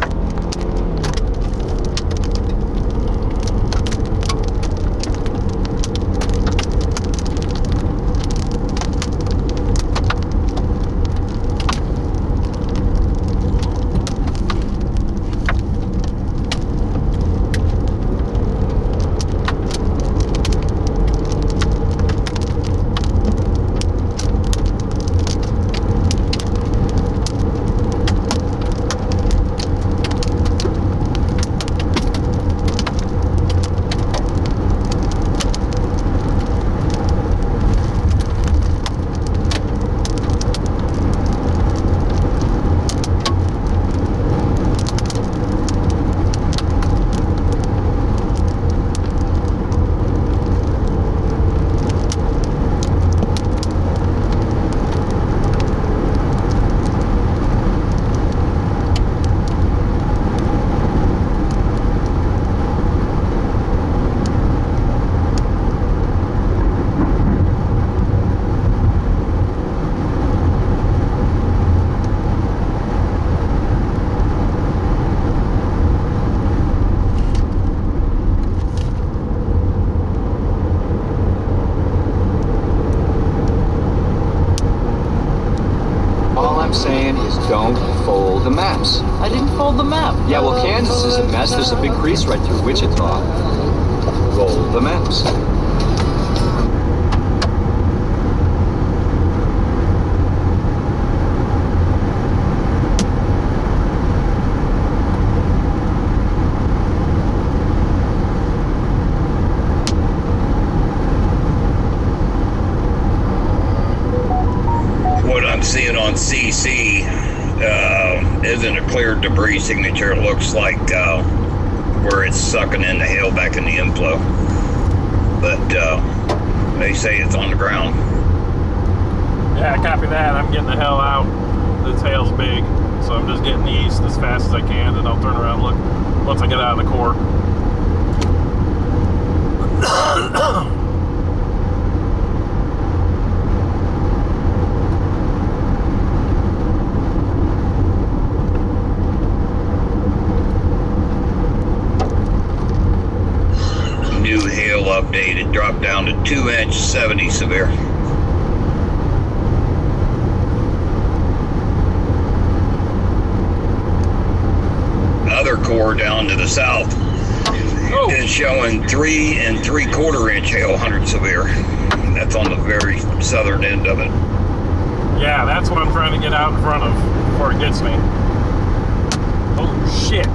Saying is don't fold the maps. I didn't fold the map. Yeah, well, Kansas is a mess. There's a big crease right through Wichita. Roll the maps. What I'm seeing on CC isn't a clear debris signature. It looks like where it's sucking in the hail back in the inflow. But they say it's on the ground. Yeah, copy that. I'm getting the hell out. This hail's big, so I'm just getting east as fast as I can, and I'll turn around and look once I get out of the core. New hail update. It dropped down to 2-inch, 70 severe. Other core down to the south is showing 3 3/4 inch hail, 100 severe. That's on the very southern end of it. Yeah, that's what I'm trying to get out in front of before it gets me. Oh shit.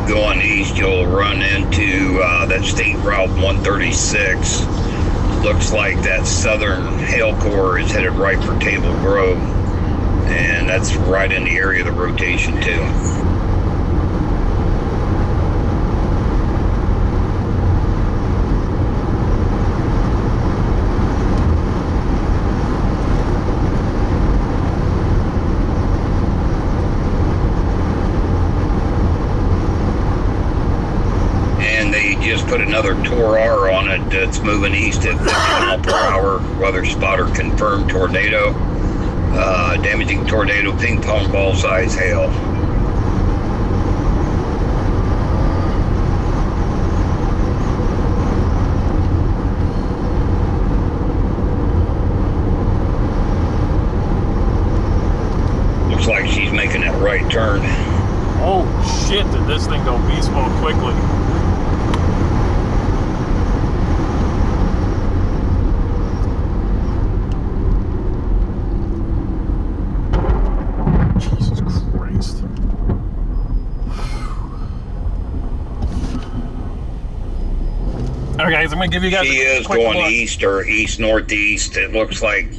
Going east, you'll run into that state route 136. Looks like that southern hail core is headed right for Table Grove, and that's right in the area of the rotation too. Just put another Torar on it that's moving east at 50 mile per hour. Weather spotter confirmed tornado. Damaging tornado, ping pong ball size hail. Looks like she's making that right turn. Oh shit, did this thing go beast mode quickly. Okay, guys, I'm gonna give you guys. She is quick going look. east or east-northeast. It looks like,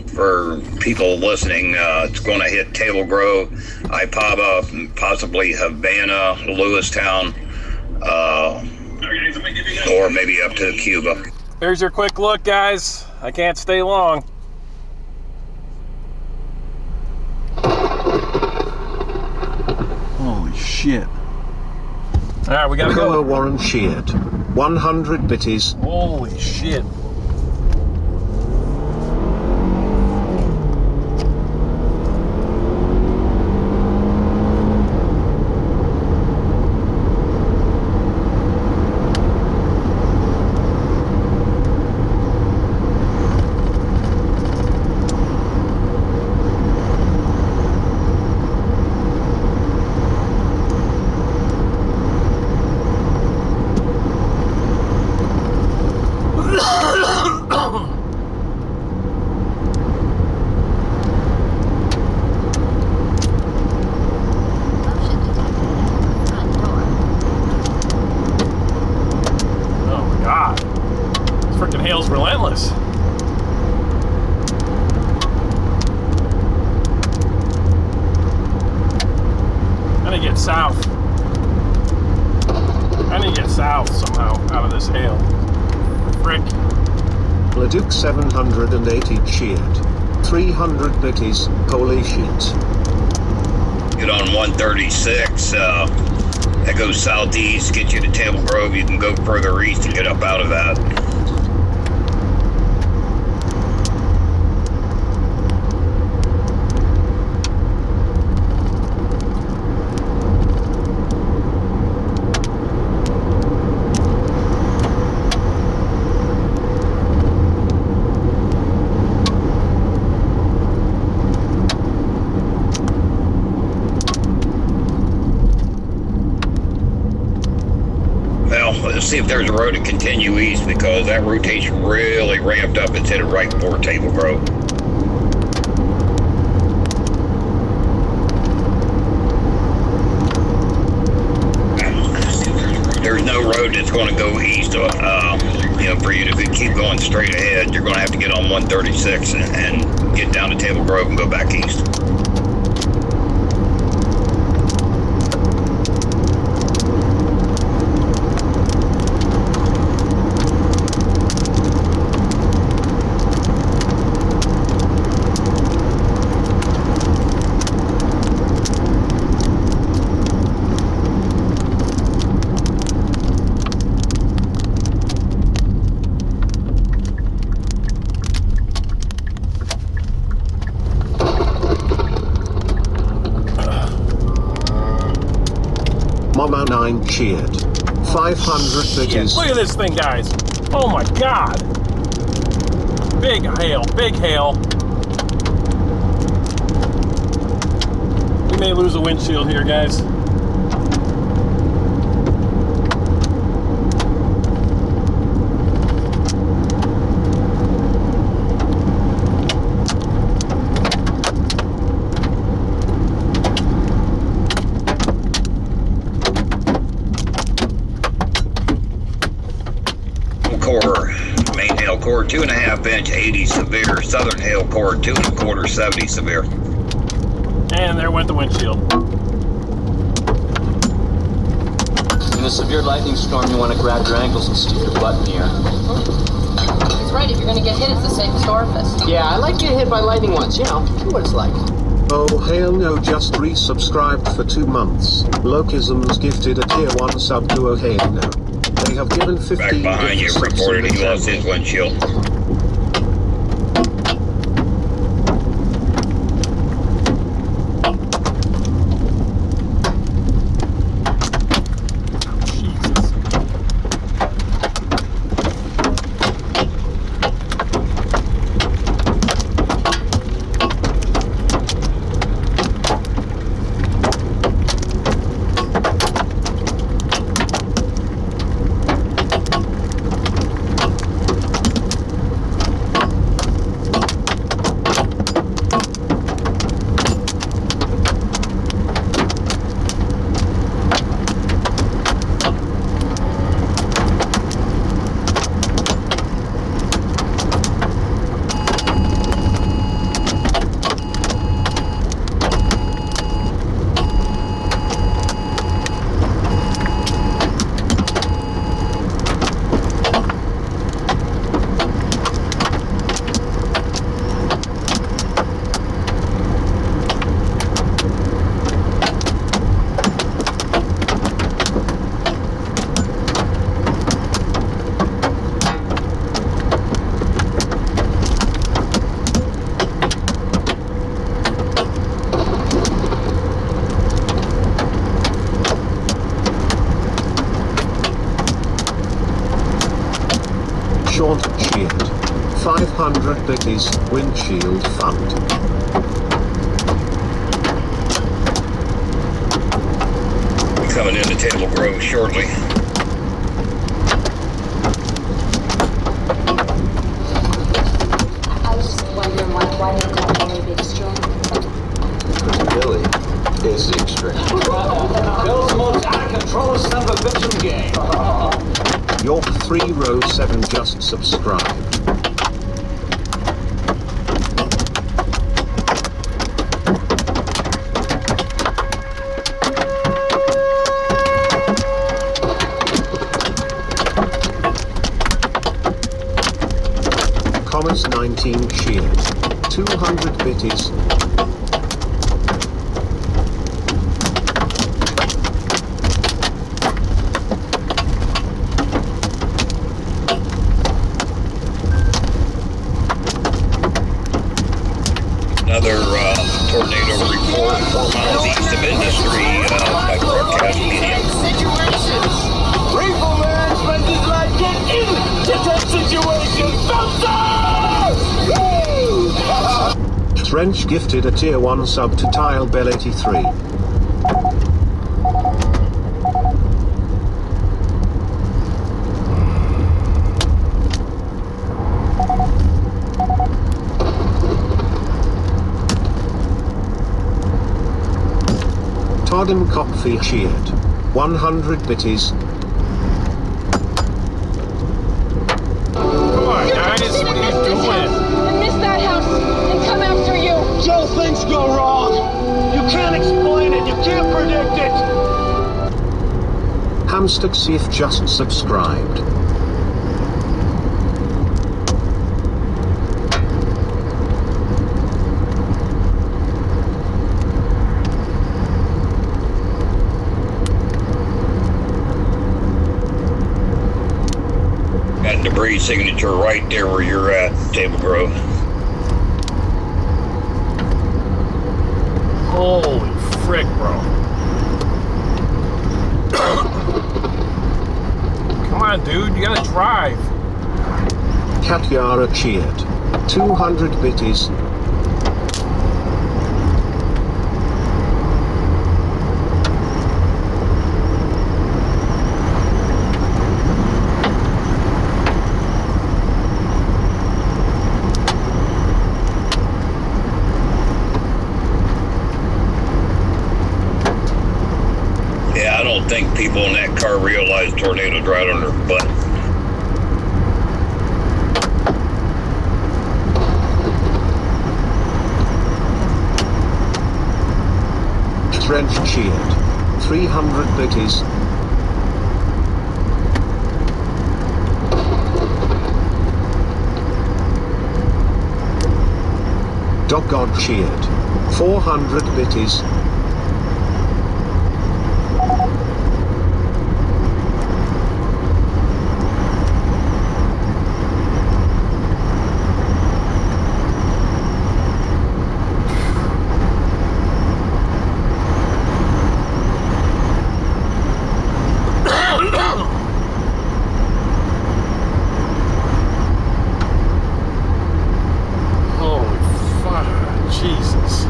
for people listening, it's going to hit Table Grove, Ipava, possibly Havana, Lewistown, or maybe up to Cuba. Here's your quick look, guys. I can't stay long. Holy shit. All right, we gotta Koa go. Warren Sheard. 100 bitties. Holy shit. Hail's relentless. I need to get south. I need to get south somehow out of this hail. Frick. Leduc 780 cheered. 300 bitties. Holy shit. Get on 136. That goes southeast, get you to Table Grove. You can go further east and get up out of that. Let's see if there's a road to continue east, because that rotation really ramped up. It's headed right for Table Grove. There's no road that's going to go east. For you to keep going straight ahead, you're going to have to get on 136 and get down to Table Grove and go back east. Mama 9 cheered. 500 bitties. Look at this thing, guys. Oh my god. Big hail, big hail. We may lose a windshield here, guys. Core, main hail core 2.5 inch 80 severe, southern hail core 2 1/4 70 severe. And there went the windshield. In a severe lightning storm, you want to grab your ankles and stick your butt in the air. He's right. If you're going to get hit, it's the safest orifice. Yeah, I like getting hit by lightning once, see what it's like. Oh hail no, just resubscribed for 2 months. Lokisms gifted a tier 1 sub to Oh hail no. They have given 15 Back behind you, gifts reported in the he lost his windshield. Short cheered. 500 bitties, windshield fund. Coming into Table Grove shortly. I was just wondering why they call Billy the Extreme. Billy is the extreme. Bill's the most out of control son of a bitch in the game. York 3 row 7 just subscribed. Commas 19 cheered. 200 bitties. Another tornado report 4 miles east of Industry by broadcast medium. Rifleman spends his life getting into tough situations. Trench gifted a tier 1 sub to Tile Bell 83. Todd and Coffee cheered. 100 bitties. Come on, guys. What are you doing? And miss that house and come after you. Joe, things go wrong. You can't explain it. You can't predict it. Hamster Sith just subscribed. Got debris signature right there where you're at, Table Grove. Holy frick, bro. Come on, dude. You gotta drive. Katyara cheered. 200 bitties. Yeah, I don't think people in that car realize tornado's right on their butt. Trench cheered. 300 bitties. Dog God cheered. 400 bitties. Holy fuck. Jesus.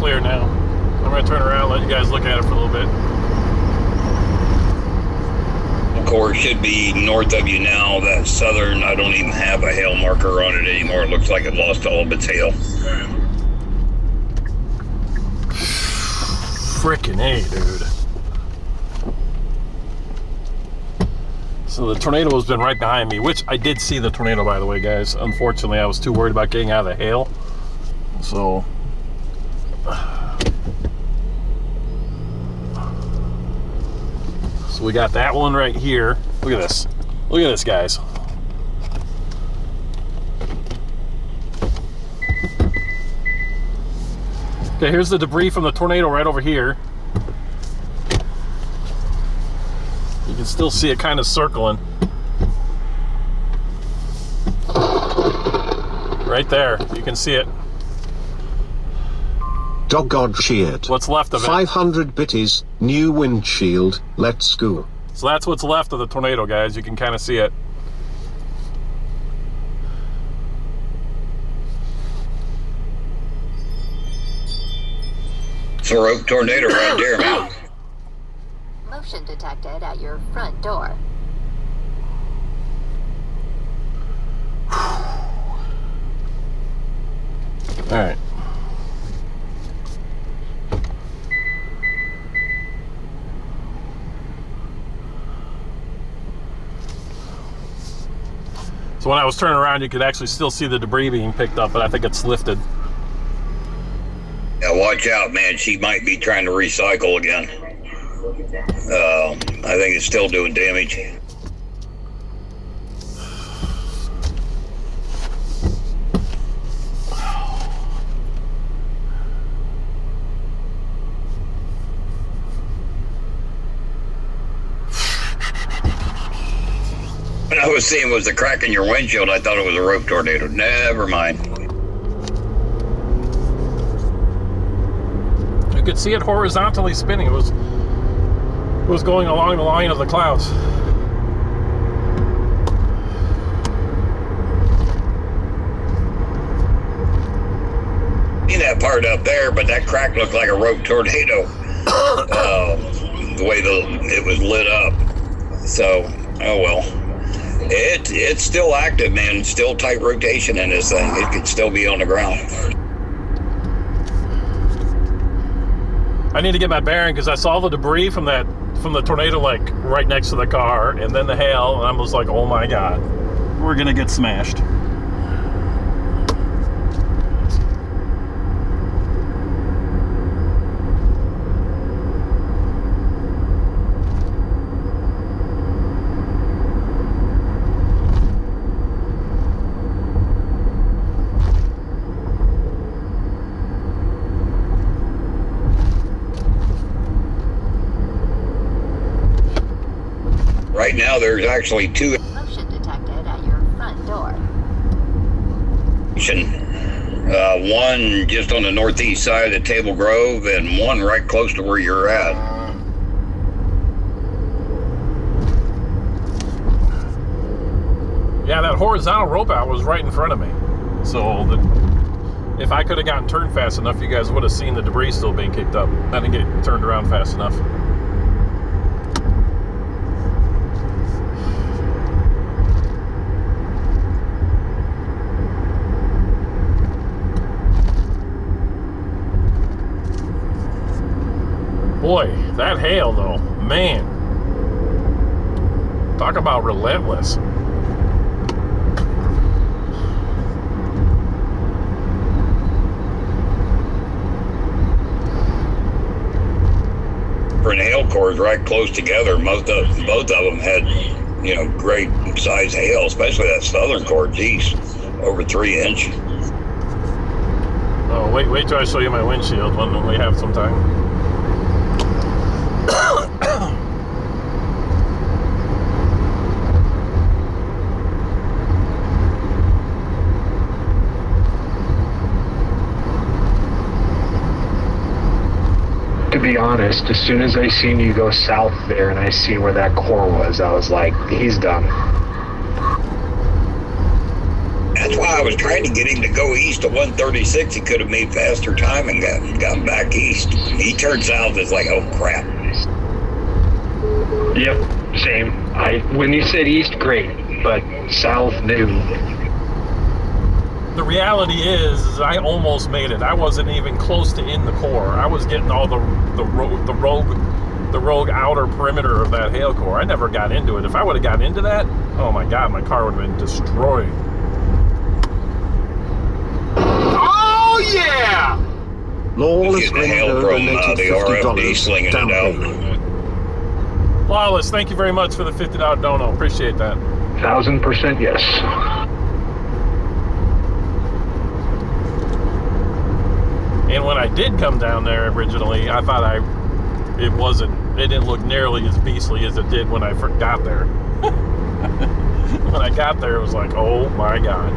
clear now. I'm going to turn around and let you guys look at it for a little bit. Core should be north of you now. That southern, I don't even have a hail marker on it anymore. It looks like it lost all of its hail. Frickin' A, dude. So the tornado has been right behind me, which I did see the tornado, by the way, guys. Unfortunately, I was too worried about getting out of the hail. So we got that one right here. Look at this. Look at this, guys. Okay, here's the debris from the tornado right over here. You can still see it kind of circling. Right there, you can see it. Doggone shit. What's left of it. 500 bitties, new windshield, let's go. So that's what's left of the tornado, guys. You can kind of see it. It's a rope tornado right there, man. Motion detected at your front door. All right. So when I was turning around, you could actually still see the debris being picked up, but I think it's lifted. Yeah, watch out, man. She might be trying to recycle again. I think it's still doing damage. What I was seeing was the crack in your windshield. I thought it was a rope tornado. Never mind. You could see it horizontally spinning. It was going along the line of the clouds. Seen that part up there, but that crack looked like a rope tornado. The way it was lit up. So, oh well. It's still active, man. Still tight rotation in this thing. It could still be on the ground. I need to get my bearing because I saw the debris from the tornado like right next to the car, and then the hail, and I was like, oh my god, we're gonna get smashed. Right now, there's actually two. Motion detected at your front door. One just on the northeast side of the Table Grove, and one right close to where you're at. Yeah, that horizontal rope out was right in front of me. So if I could have gotten turned fast enough, you guys would have seen the debris still being kicked up. I didn't get turned around fast enough. Boy, that hail though, man. Talk about relentless. And hail cores right close together. Both of them had, great size hail, especially that southern core. Geez, over 3 inch. Oh, wait till I show you my windshield when we have some time. To be honest, as soon as I seen you go south there and I seen where that core was, I was like, he's done. That's why I was trying to get him to go east of 136. He could have made faster time and got back east. He turned south. It's like, oh crap. Yep, same. When you said east, great, but south, no. The reality is I almost made it. I wasn't even close to in the core. I was getting all the rogue outer perimeter of that hail core. I never got into it. If I would have got into that, oh my God, my car would have been destroyed. Oh yeah! Lawless Getting the hail Window from donated the RFD $50. slinging it out. Lawless, thank you very much for the $50 dono. Appreciate that. 1000% yes. And when I did come down there originally, I thought it didn't look nearly as beastly as it did when I first got there. When I got there, it was like, oh my God.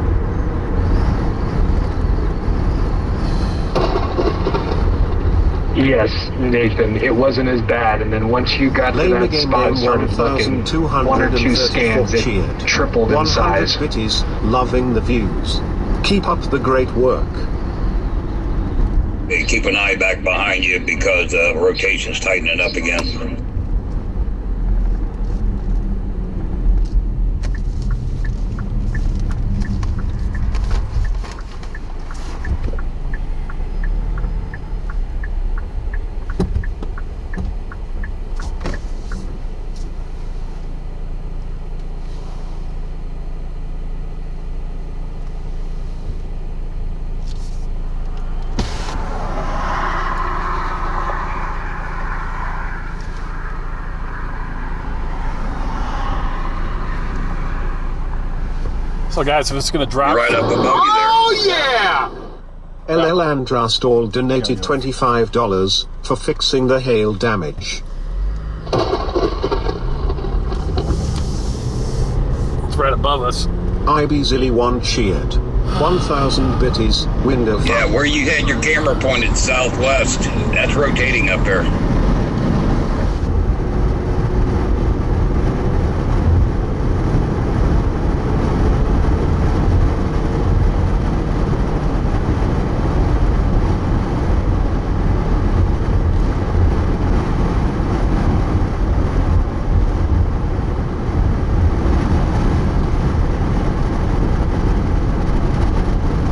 Yes, Nathan, it wasn't as bad, and then once you got to Lane that game spot and started looking, 1 or 2 scans, it cheered. tripled in 100 size. bitties, loving the views. Keep up the great work. Hey, keep an eye back behind you because rotation's tightening up again. So guys, if it's going to drop... Right up above you there. Oh yeah! LL Andrastall donated $25 for fixing the hail damage. It's right above us. IB01 cheered. 1,000 bitties, window Yeah, fire. where you had your camera pointed southwest, that's rotating up there.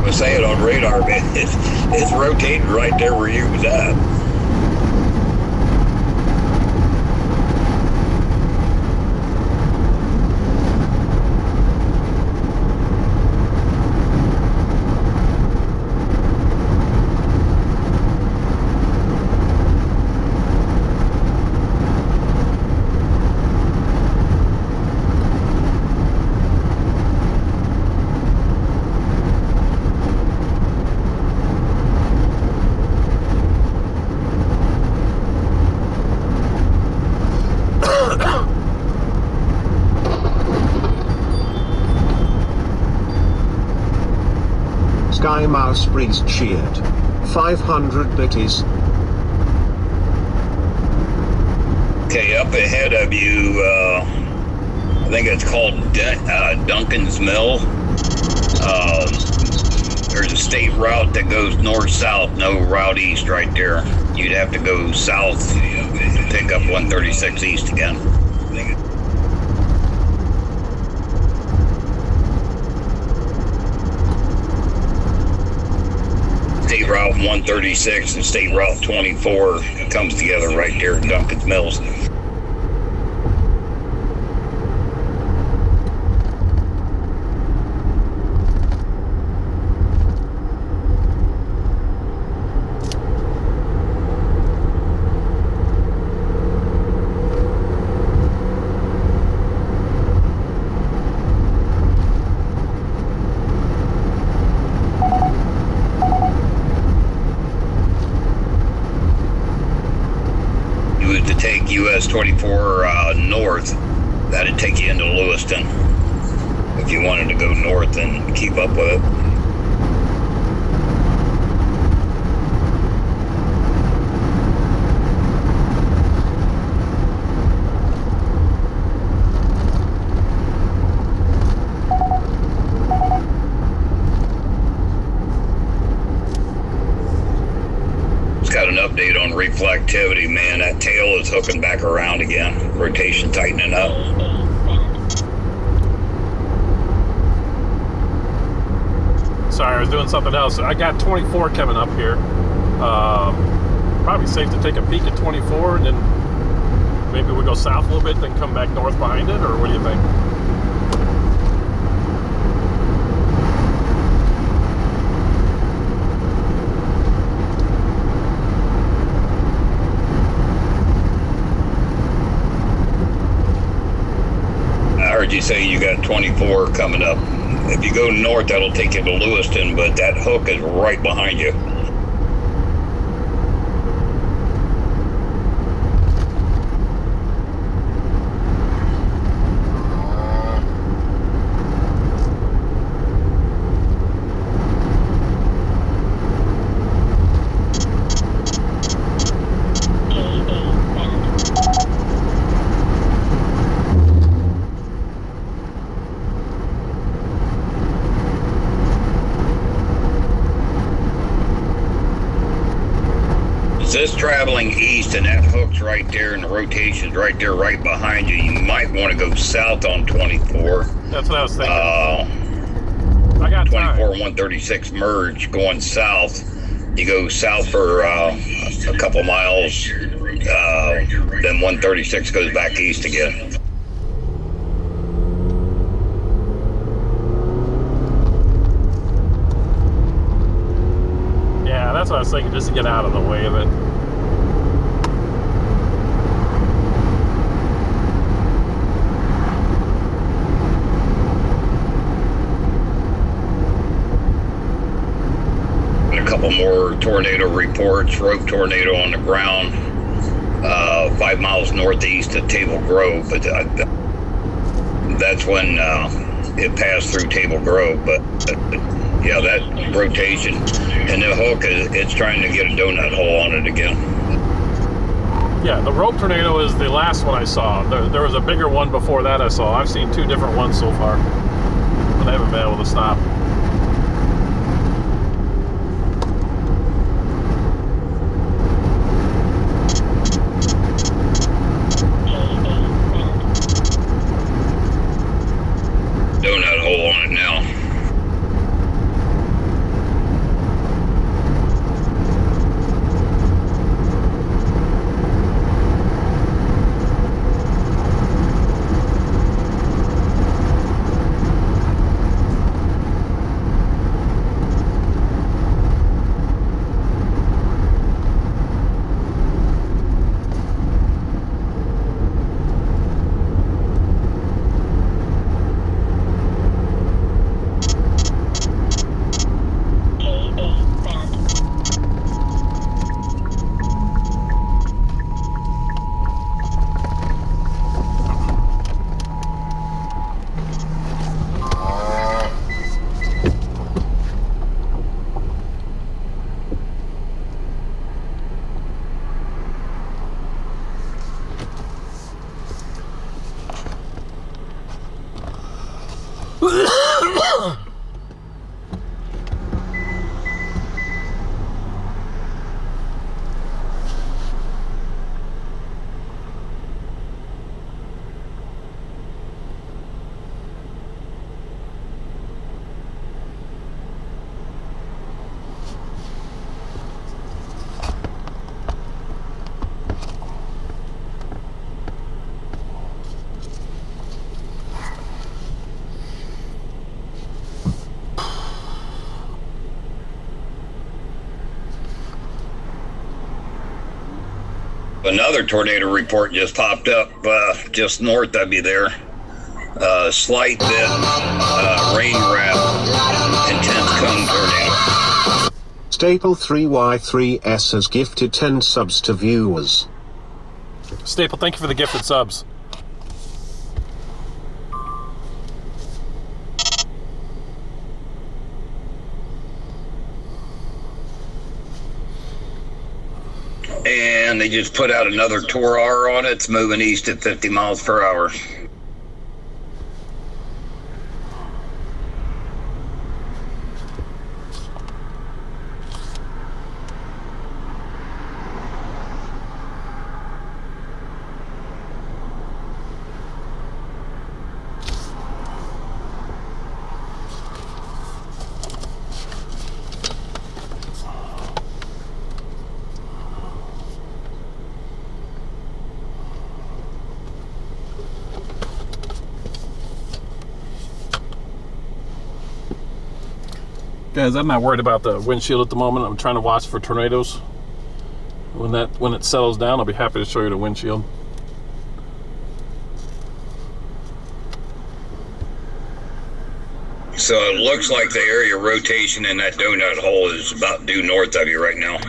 Say it on radar, man. It's rotating right there where you was at. Sky Mouse Priest cheered. 500 bitties. Okay, up ahead of you, I think it's called Duncan's Mill. There's a state route that goes north-south, no route east right there. You'd have to go south to pick up 136 east again. State Route 136 and State Route 24 comes together right there in Duncan's Mills. To take US 24 north, that'd take you into Lewiston if you wanted to go north and keep up with it. an update on reflectivity, man. That tail is hooking back around again. Rotation tightening up. Sorry, I was doing something else. I got 24 coming up here. Probably safe to take a peek at 24 and then maybe we go south a little bit, then come back north behind it, or what do you think? I heard you say you got 24 coming up. If you go north, that'll take you to Lewiston, but that hook is right behind you. This traveling east and that hook's right there and the rotation's right there right behind you. You might want to go south on 24. That's what I was thinking. I got 24 time. 136 merge going south. You go south for a couple miles, then 136 goes back east again. Yeah, that's what I was thinking, just to get out of the way of it. A couple more tornado reports. Rope tornado on the ground, 5 miles northeast of Table Grove, but that's when it passed through Table Grove. But yeah, that rotation and the hook it's trying to get a donut hole on it again. Yeah, the rope tornado is the last one I saw. There was a bigger one before that I saw. I've seen 2 different ones so far, but I haven't been able to stop. Donut hole on it now. Another tornado report just popped up just north of you there. Slight bit, rain wrap, intense cone tornado. Staple 3Y3S has gifted 10 subs to viewers. Staple, thank you for the gifted subs. And they just put out another Tor-R on it. It's moving east at 50 miles per hour. Guys, I'm not worried about the windshield at the moment. I'm trying to watch for tornadoes. When it settles down, I'll be happy to show you the windshield. So it looks like the area of rotation in that donut hole is about due north of you right now.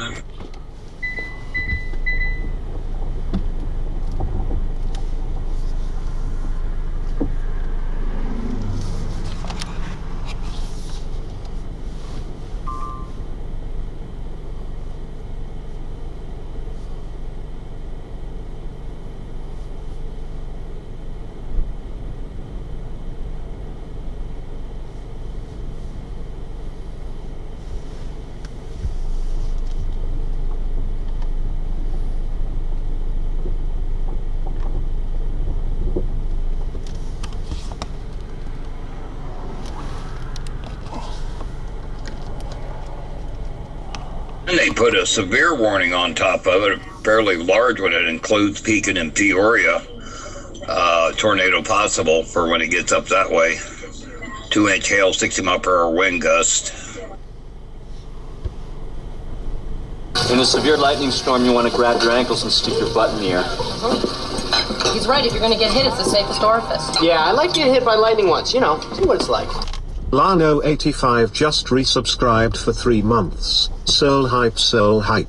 And they put a severe warning on top of it, a fairly large one. It includes Pekin and Peoria. Tornado possible for when it gets up that way. 2-inch hail, 60 mile per hour wind gust. In a severe lightning storm, you want to grab your ankles and stick your butt in the air. He's right. If you're going to get hit, it's the safest orifice. Yeah, I like getting hit by lightning once, you know, see what it's like. Lano85 just resubscribed for 3 months. Soul hype, soul hype.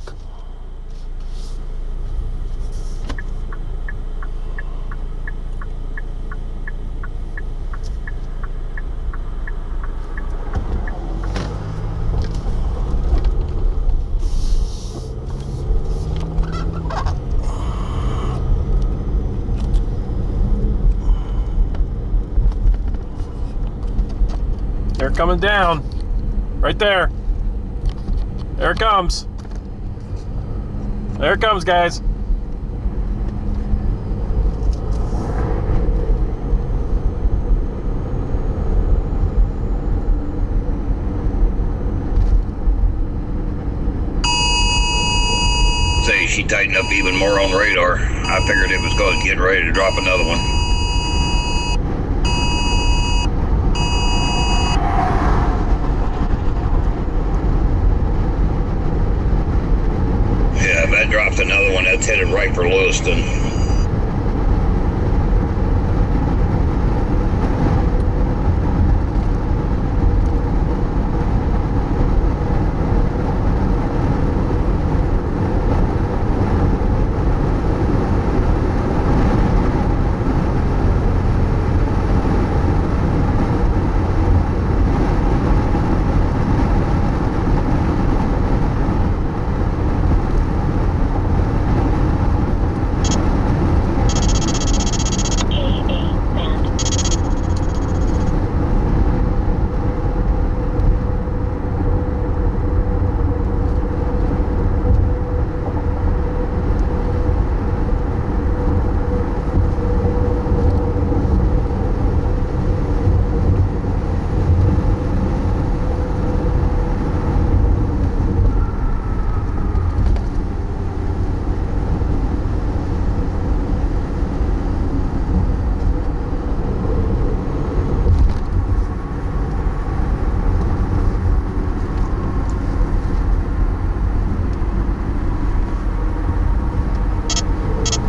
They're coming down. Right there. There it comes. There it comes, guys. Say she tightened up even more on radar. I figured it was going to get ready to drop another one. Yeah, that dropped another one. That's headed right for Lewiston.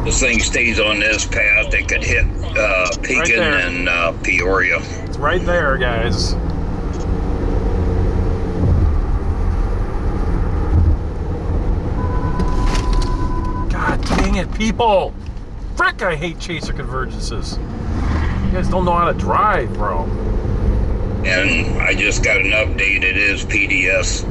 This thing stays on this path, it could hit Pekin and Peoria. It's right there, guys. God dang it, people! Frick, I hate chaser convergences. You guys don't know how to drive, bro. And I just got an update, it is PDS.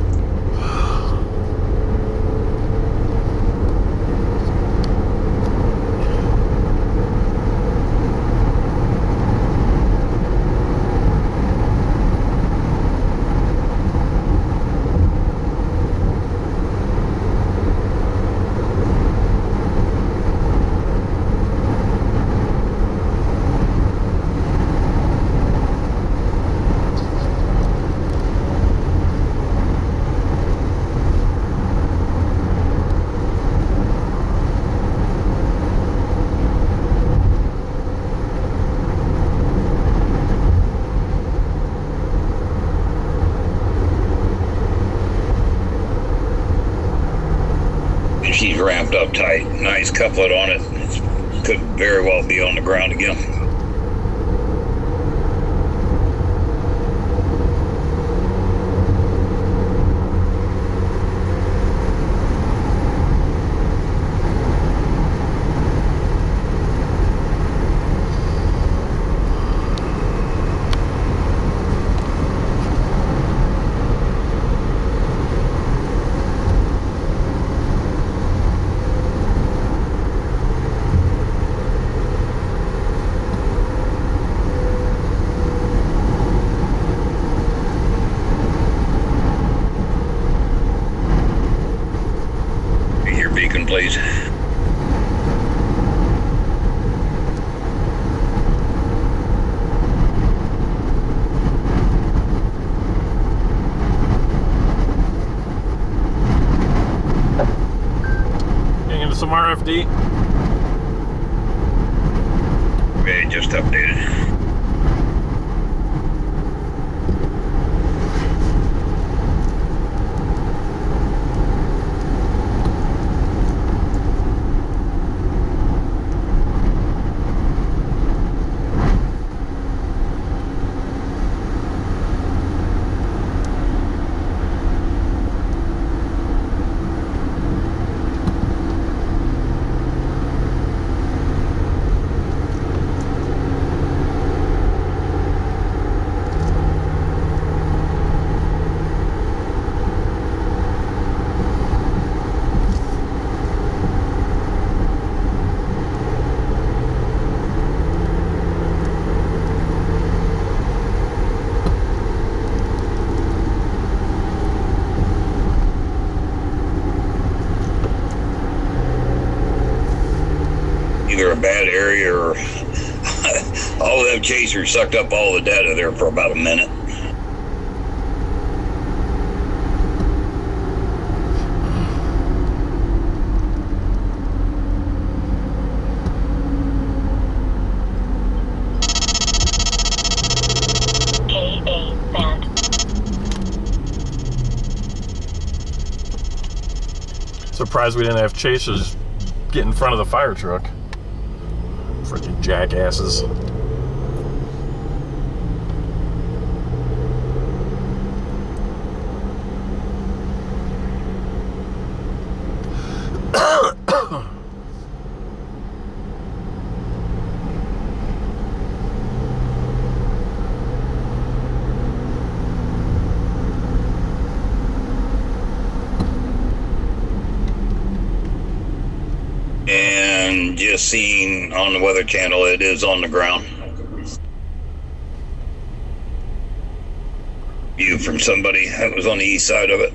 Everything's ramped up tight. Nice couplet on it. It could very well be on the ground again. Please. Getting into some RFD. Okay, just updated. Either a bad area or all of them chasers sucked up all the data there for about a minute. Surprised we didn't have chasers get in front of the fire truck. Freaking jackasses. And just seeing on the Weather Channel, it is on the ground. View from somebody that was on the east side of it.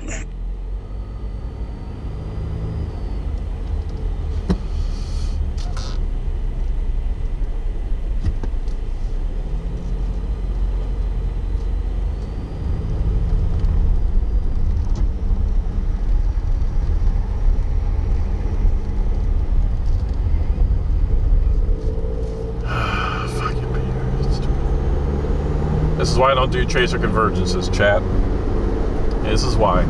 This is why I don't do tracer convergences, chat. This is why.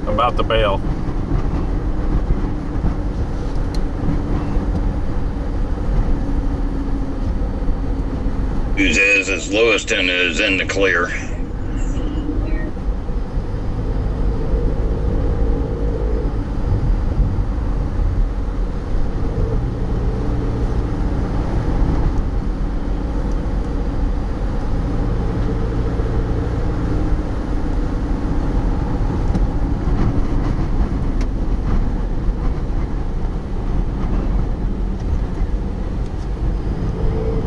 I'm about to bail. News is Lewiston is in the clear.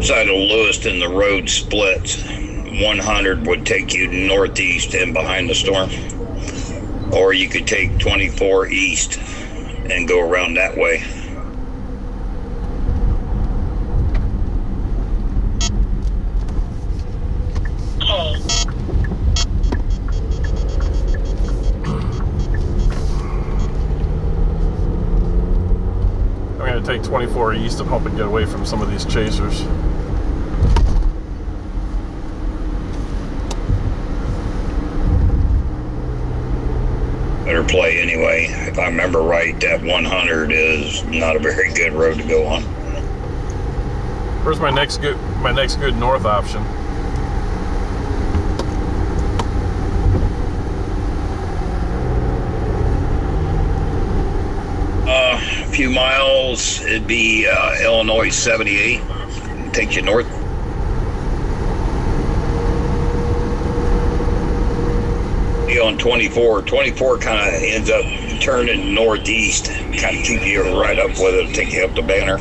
Side of Lewiston, the road splits. 100 would take you northeast and behind the storm, or you could take 24 east and go around that way. I'm going to take 24 east and hope and get away from some of these chasers. I remember right, that 100 is not a very good road to go on. Where's my next good north option? A few miles, it'd be Illinois 78. Takes you north. Be on 24. 24 kind of ends up turning northeast. Kind of keep you right up with it, take you up the Banner.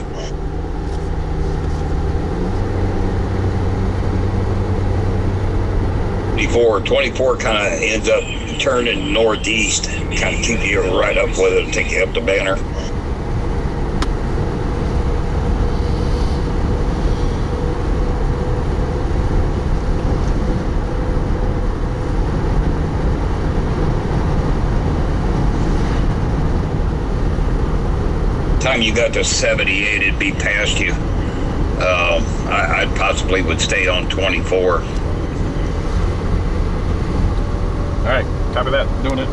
24 kind of ends up turning northeast. Kind of keep you right up with it, take you up the Banner. Time you got to 78, it'd be past you. I'd possibly would stay on 24. All right, copy that. Doing it.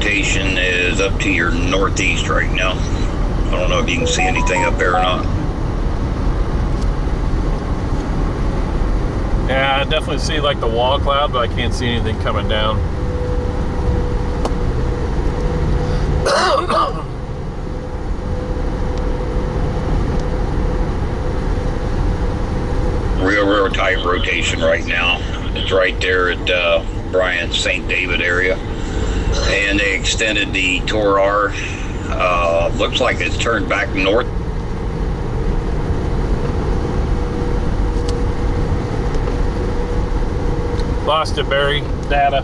Station is up to your northeast right now. I don't know if you can see anything up there or not. Yeah, I definitely see like the wall cloud, but I can't see anything coming down. Real tight rotation right now. It's right there at Bryant St. David area. And they extended the Tor R. Looks like it's turned back north. Lost it, Barry. Data.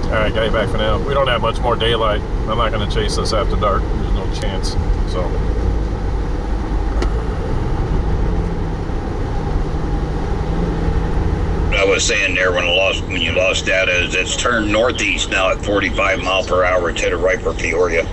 Alright, got you back for now. We don't have much more daylight. I'm not going to chase this after dark. There's no chance. So, I was saying there when you lost data is it's turned northeast now at 45 mile per hour. It's headed right for Peoria.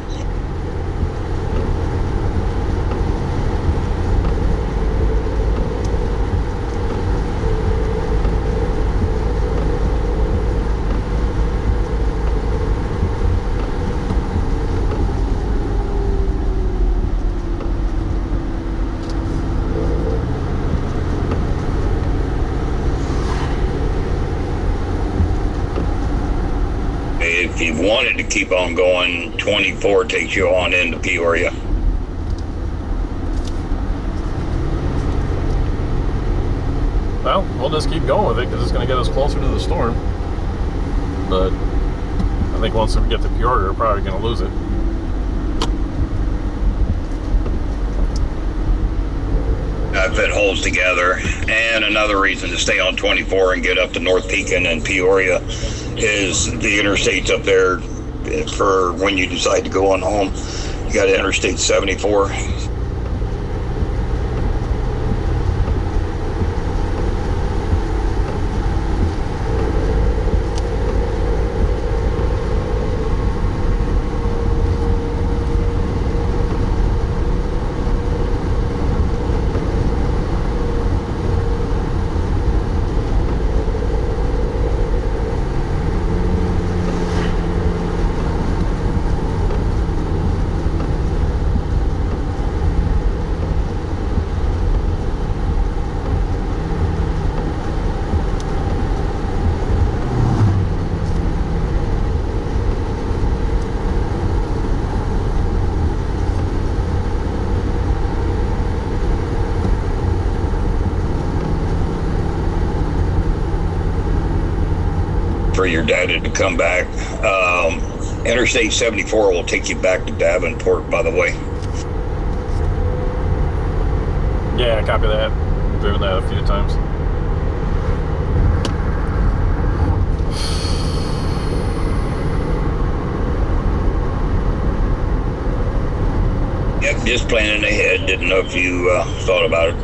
If you wanted to keep on going, 24 takes you on into Peoria. well, we'll just keep going with it because it's going to get us closer to the storm. But I think once we get to Peoria, we're probably going to lose it. If it holds together. And another reason to stay on 24 and get up to North Pekin and Peoria is the interstates up there for when you decide to go on home. You got Interstate 74. For your data to come back. Interstate 74 will take you back to Davenport, by the way. Yeah, copy that. I've driven that a few times. Just planning ahead. Didn't know if you thought about it.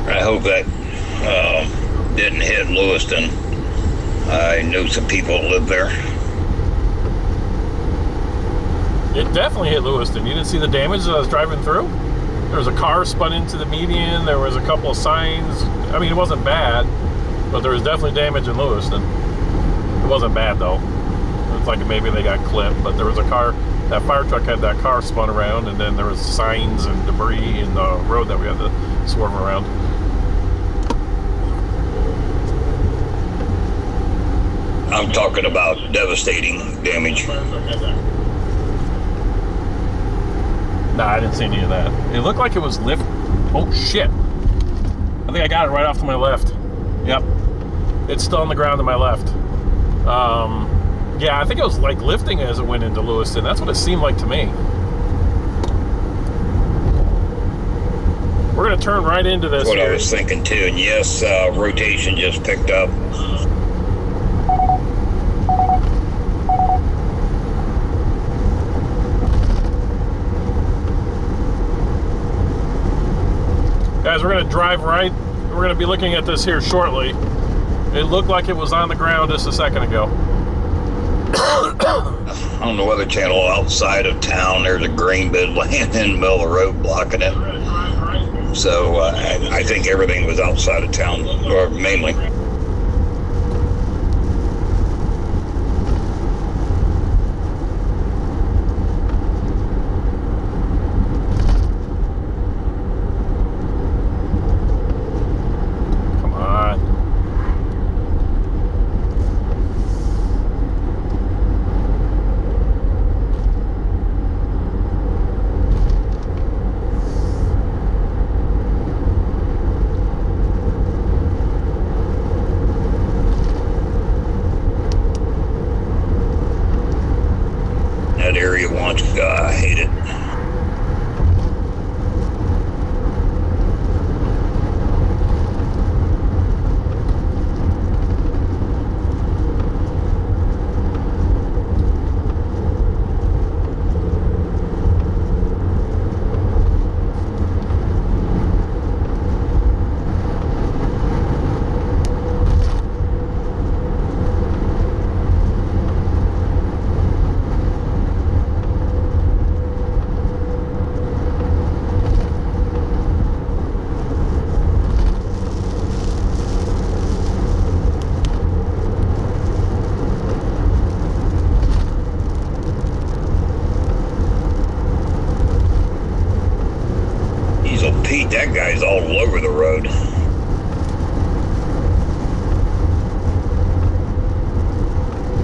I hope that didn't hit Lewiston. I know some people that live there. It definitely hit Lewiston. You didn't see the damage as I was driving through? There was a car spun into the median. There was a couple of signs. I mean, it wasn't bad, but there was definitely damage in Lewiston. It wasn't bad, though. It's like maybe they got clipped, but there was a car. That fire truck had that car spun around, and then there was signs and debris in the road that we had to swerve around. I'm talking about devastating damage. Nah, I didn't see any of that. It looked like it was lift. Oh, shit. I think I got it right off to my left. Yep. It's still on the ground to my left. Yeah, I think it was like lifting as it went into Lewiston. That's what it seemed like to me. We're going to turn right into this. That's what here. I was thinking too. And yes, rotation just picked up. Guys, we're going to drive right. We're going to be looking at this here shortly. It looked like it was on the ground just a second ago. On the Weather Channel outside of town, there's a grain bed laying in the middle of the road blocking it. So I think everything was outside of town, or mainly. That area once, I hate it. Pete, that guy's all over the road.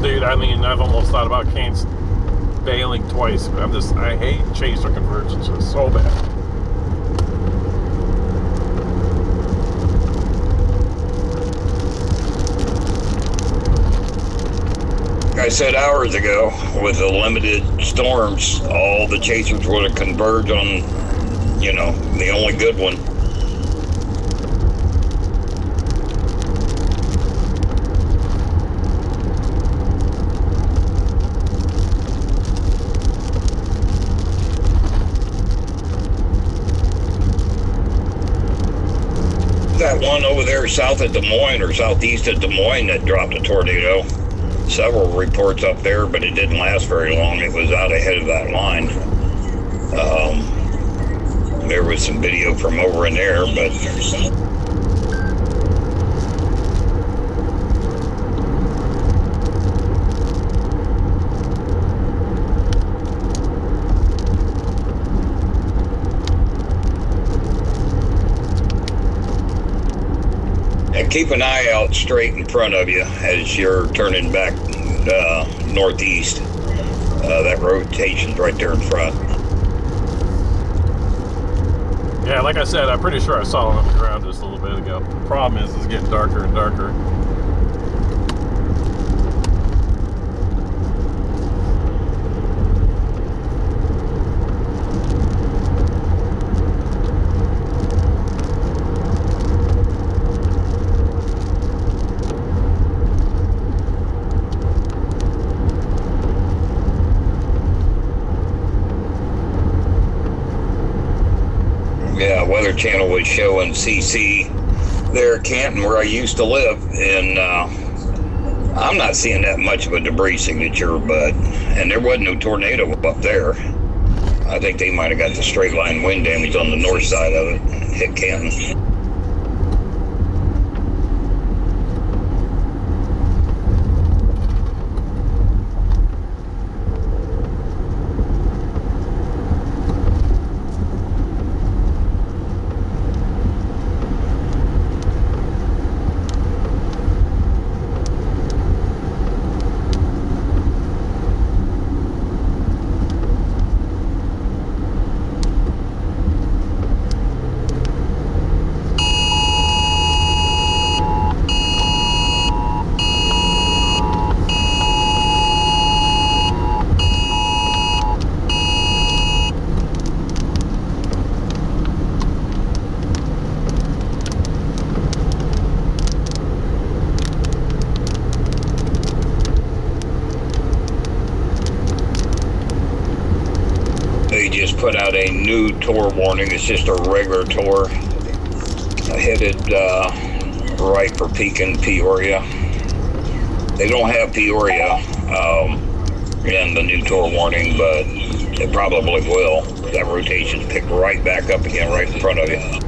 Dude, I mean, I've almost thought about bailing twice. But I hate chaser convergence. It's so bad. I said hours ago, with the limited storms, all the chasers would have converged on, you know, the only good one. That one over there south of Des Moines or southeast of Des Moines that dropped a tornado. Several reports up there, but it didn't last very long. It was out ahead of that line. There was some video from over in there, but keep an eye out straight in front of you as you're turning back northeast. That rotation's right there in front. Yeah, like I said, I'm pretty sure I saw it on the ground just a little bit ago. The problem is it's getting darker and darker. Yeah, Weather Channel was showing CC there at Canton, where I used to live, and I'm not seeing that much of a debris signature, and there wasn't no tornado up there. I think they might have got the straight line wind damage on the north side of it, hit Canton. They just put out a new tour warning. It's just a regular tour headed right for Pekin, Peoria. They don't have Peoria in the new tour warning, but it probably will. That rotation's picked right back up again, right in front of you.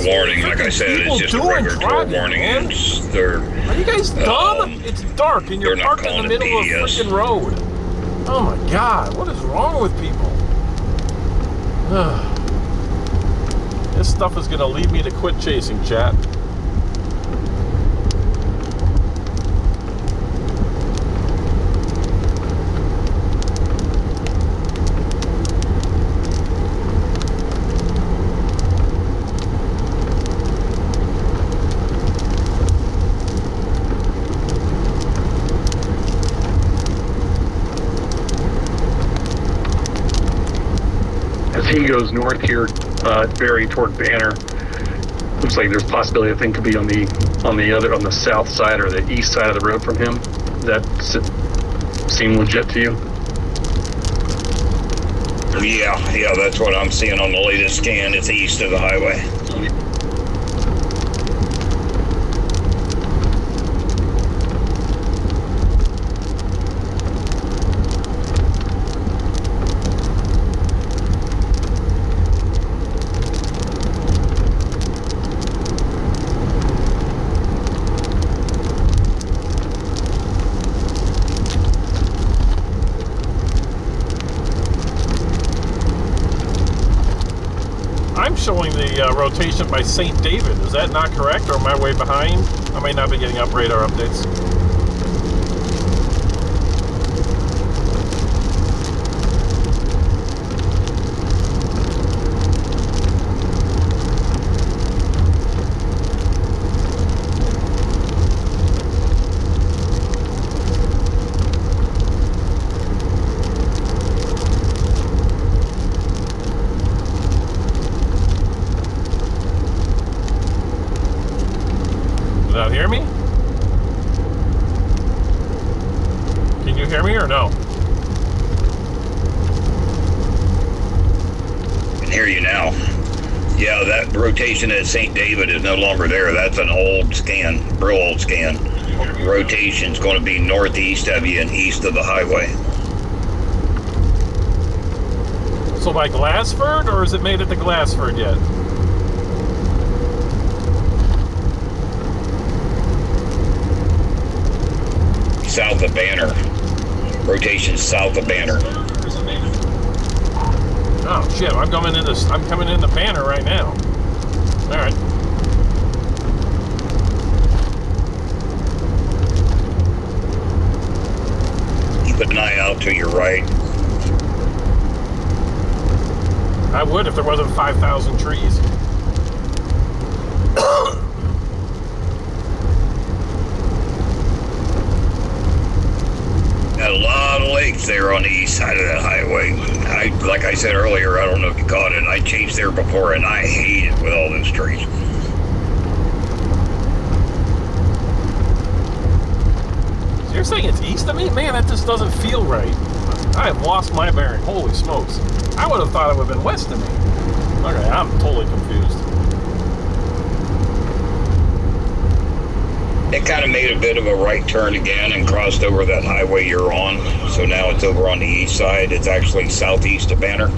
Warning, like I said, it's just a regular tour warning. Are you guys dumb? It's dark and you're parked in the middle of a freaking road. Oh my God, what is wrong with people? This stuff is gonna lead me to quit chasing, chat. He goes north here, Barry toward Banner. Looks like there's a possibility the thing could be on the south side or the east side of the road from him. Does that seem legit to you? Yeah, that's what I'm seeing on the latest scan. It's east of the highway. Showing the rotation by St. David. Is that not correct, or am I way behind? I may not be getting up radar updates. Hear me? hear you now. Yeah, that rotation at St. David is no longer there. That's an old scan, real old scan. Rotation's going to be northeast of you and east of the highway. So by Glassford, or is it made at the Glassford yet? South of Banner. Rotation south of Banner. Oh shit! I'm coming into Banner right now. All right. Keep an eye out to your right. I would if there wasn't 5,000 trees. Got a lot of lakes there on the east side of that highway. Like I said earlier, I don't know if you caught it. I chased there before, and I hate it with all those trees. So you're saying it's east of me? Man, that just doesn't feel right. I have lost my bearing. Holy smokes. I would have thought it would have been west of me. Okay, I'm totally confused. It kind of made a bit of a right turn again and crossed over that highway you're on. So now it's over on the east side. It's actually southeast of Banner.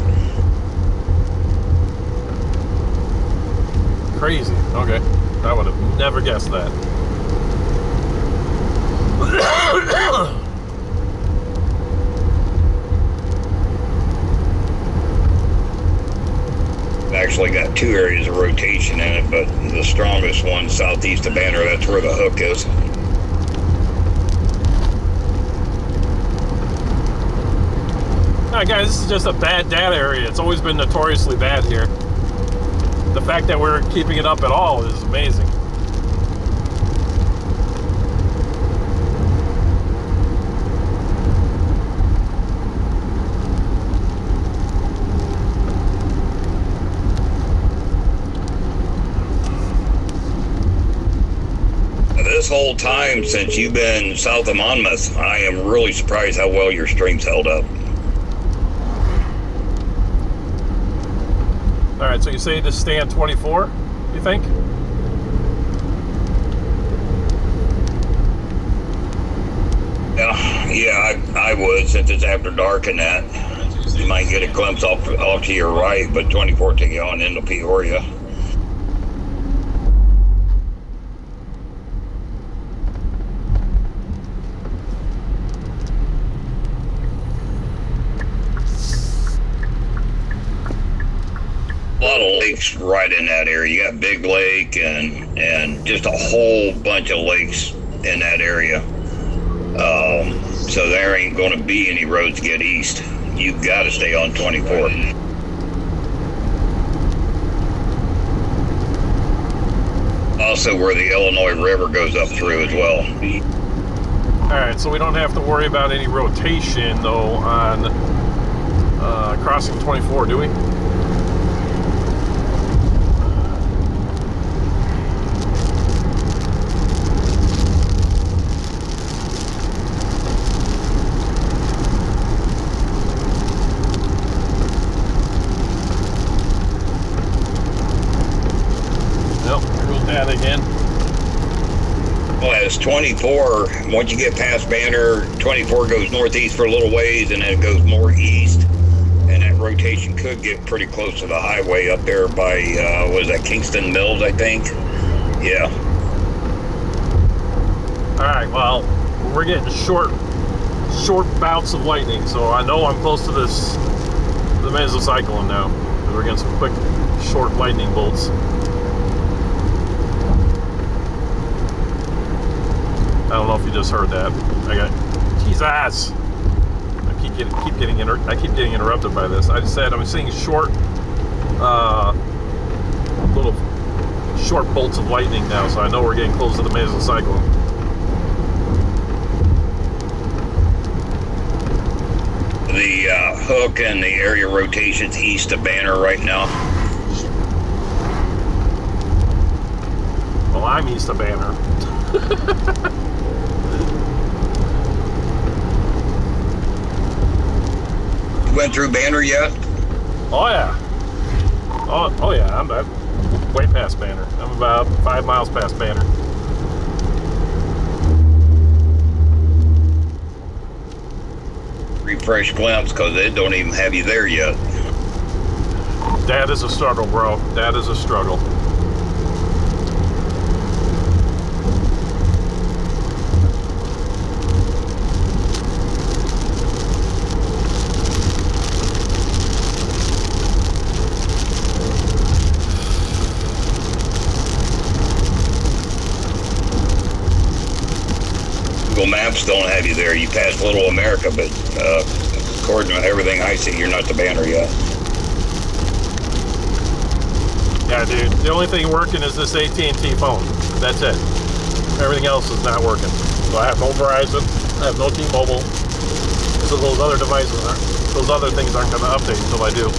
Crazy. Okay. I would have never guessed that. Actually got two areas of rotation in it, but the strongest one southeast of Banner, that's where the hook is. Alright guys, this is just a bad data area. It's always been notoriously bad here. The fact that we're keeping it up at all is amazing. This whole time since you've been south of Monmouth, I am really surprised how well your stream's held up. Alright, so you say to stay on 24, you think? Yeah, I would, since it's after dark and that. You might get a glimpse off to your right, but 24 take you on into Peoria. A lot of lakes right in that area. You got Big Lake and just a whole bunch of lakes in that area. So there ain't going to be any roads to get east. You've got to stay on 24. Also where the Illinois River goes up through as well. Alright, so we don't have to worry about any rotation, though, on crossing 24, do we? Again. Well, as 24, once you get past Banner, 24 goes northeast for a little ways, and then it goes more east, and that rotation could get pretty close to the highway up there by, what is that, Kingston Mills, I think? Yeah. Alright, well, we're getting short bouts of lightning, so I know I'm close to the mesocyclone now. We're getting some quick, short lightning bolts. I don't know if you just heard that. I got Jesus. I keep getting interrupted by this. I just said I'm seeing little short bolts of lightning now, so I know we're getting close to the mesocyclone. The hook and the area rotations east of Banner right now. Well, I'm east of Banner. You went through Banner yet? Oh yeah. Oh yeah, I'm way past Banner. I'm about 5 miles past Banner. Refresh glimpse, because they don't even have you there yet. That is a struggle, bro. That is a struggle. Google Maps don't have you there. You passed Little America, but according to everything I see, you're not the Banner yet. Yeah, dude. The only thing working is this AT&T phone. That's it. Everything else is not working. So I have no Verizon. I have no T-Mobile. So those other devices aren't. Those other things aren't going to update until I do.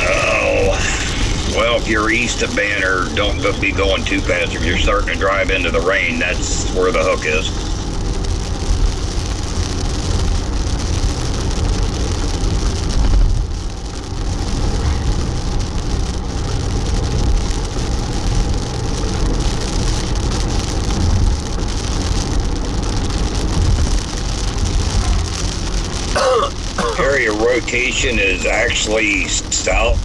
Oh, well, if you're east of Banner, don't be going too fast. If you're starting to drive into the rain, that's where the hook is. Area rotation is actually south.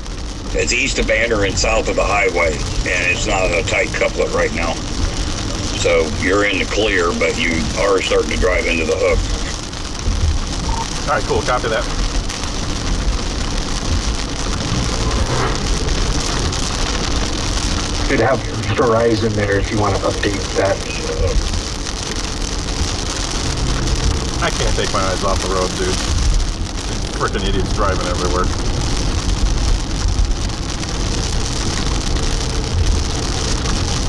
It's east of Banner and south of the highway, and it's not a tight couplet right now. So you're in the clear, but you are starting to drive into the hook. All right, cool. Copy that. You'd have Verizon there if you want to update that. I can't take my eyes off the road, dude. Freaking idiots driving everywhere.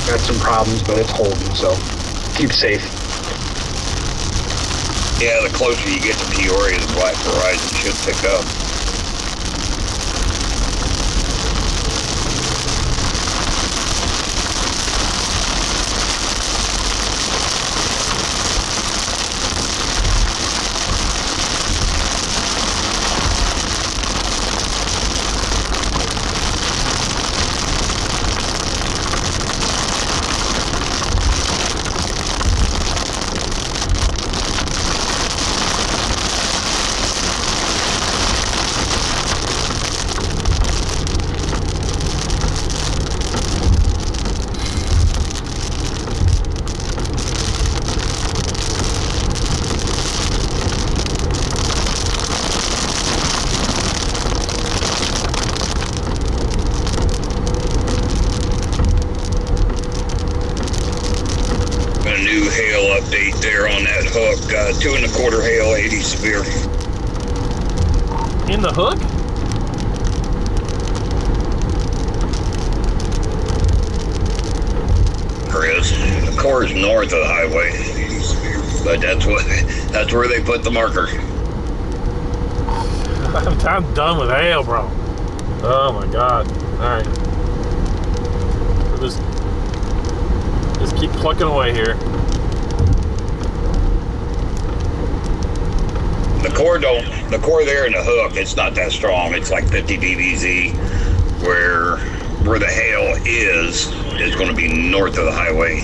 Got some problems, but it's holding, so keep safe. Yeah, the closer you get to Peoria, the Black Verizon should pick up. Update there on that hook. 2 1/4 hail, 80 severe. In the hook? There is. The core is north of the highway, but that's where they put the marker. I'm done with hail, bro. Oh my god. All right. Just keep plucking away here. The core there in the hook, it's not that strong. It's like 50 dBz, where the hail is going to be north of the highway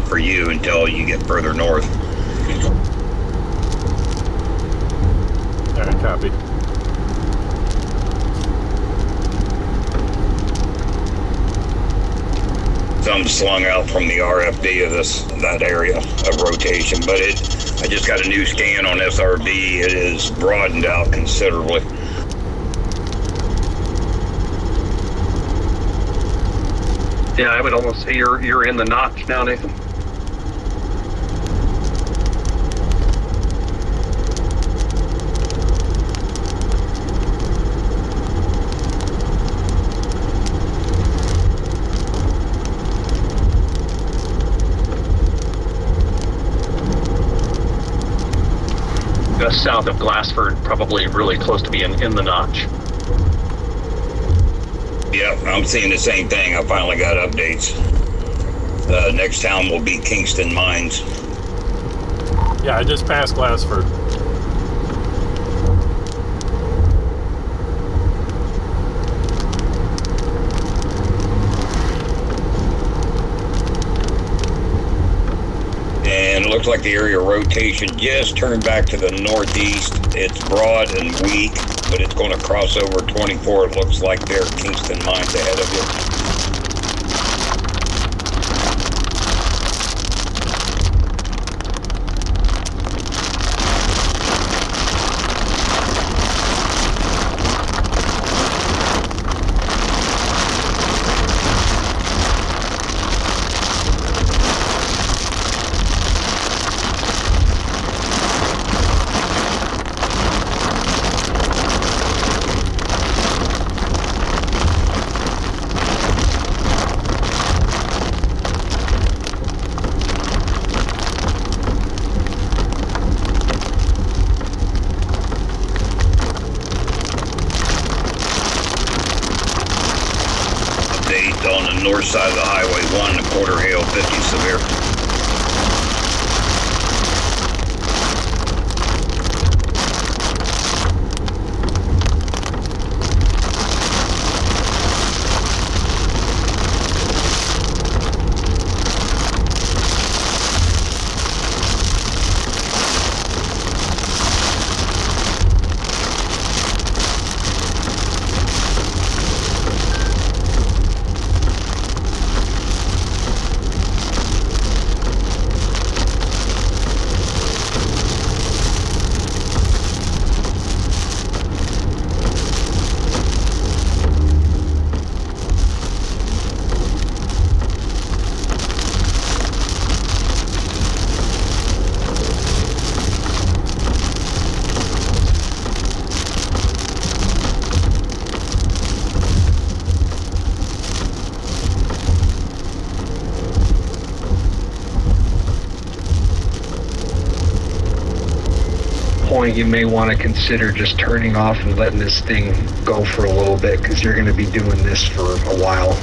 for you until you get further north. All right, copy. Some slung out from the RFD of that area of rotation, but I just got a new scan on SRB. It is broadened out considerably. Yeah, I would almost say you're in the notch now, Nathan. Just south of Glassford, probably really close to being in the notch. Yep, I'm seeing the same thing. I finally got updates. Next town will be Kingston Mines. Yeah, I just passed Glassford. And it looks like the area of rotation just turned back to the northeast. It's broad and weak, but it's going to cross over 24. It looks like there. Kingston Mines ahead of you. On the north side of the highway, 1 1/4 hail, 50 severe. Point you may want to consider just turning off and letting this thing go for a little bit, because you're going to be doing this for a while.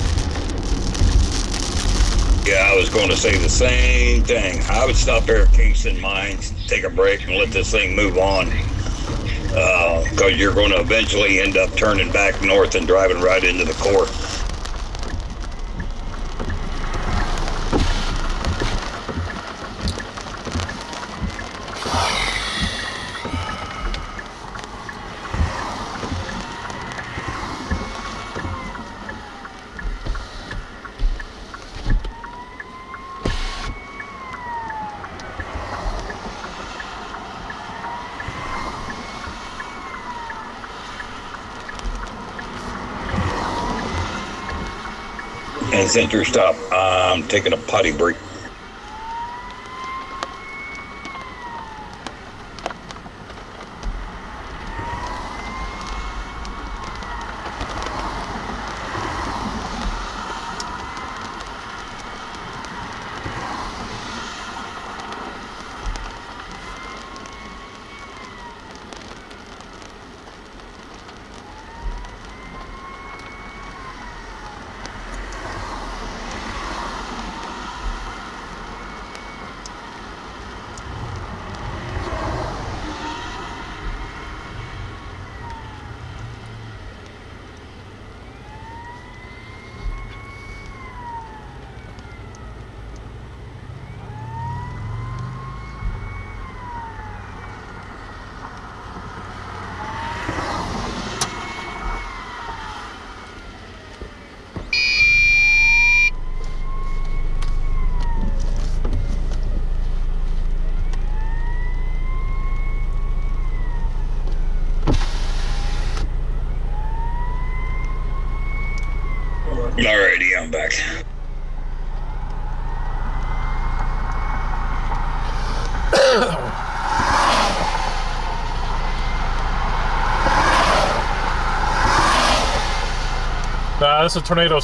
Yeah, I was going to say the same thing. I would stop there at Kingston Mines, take a break, and let this thing move on. Because you're going to eventually end up turning back north and driving right into the core. And center stop. I'm taking a potty break. Alrighty, I'm back. This is a tornado.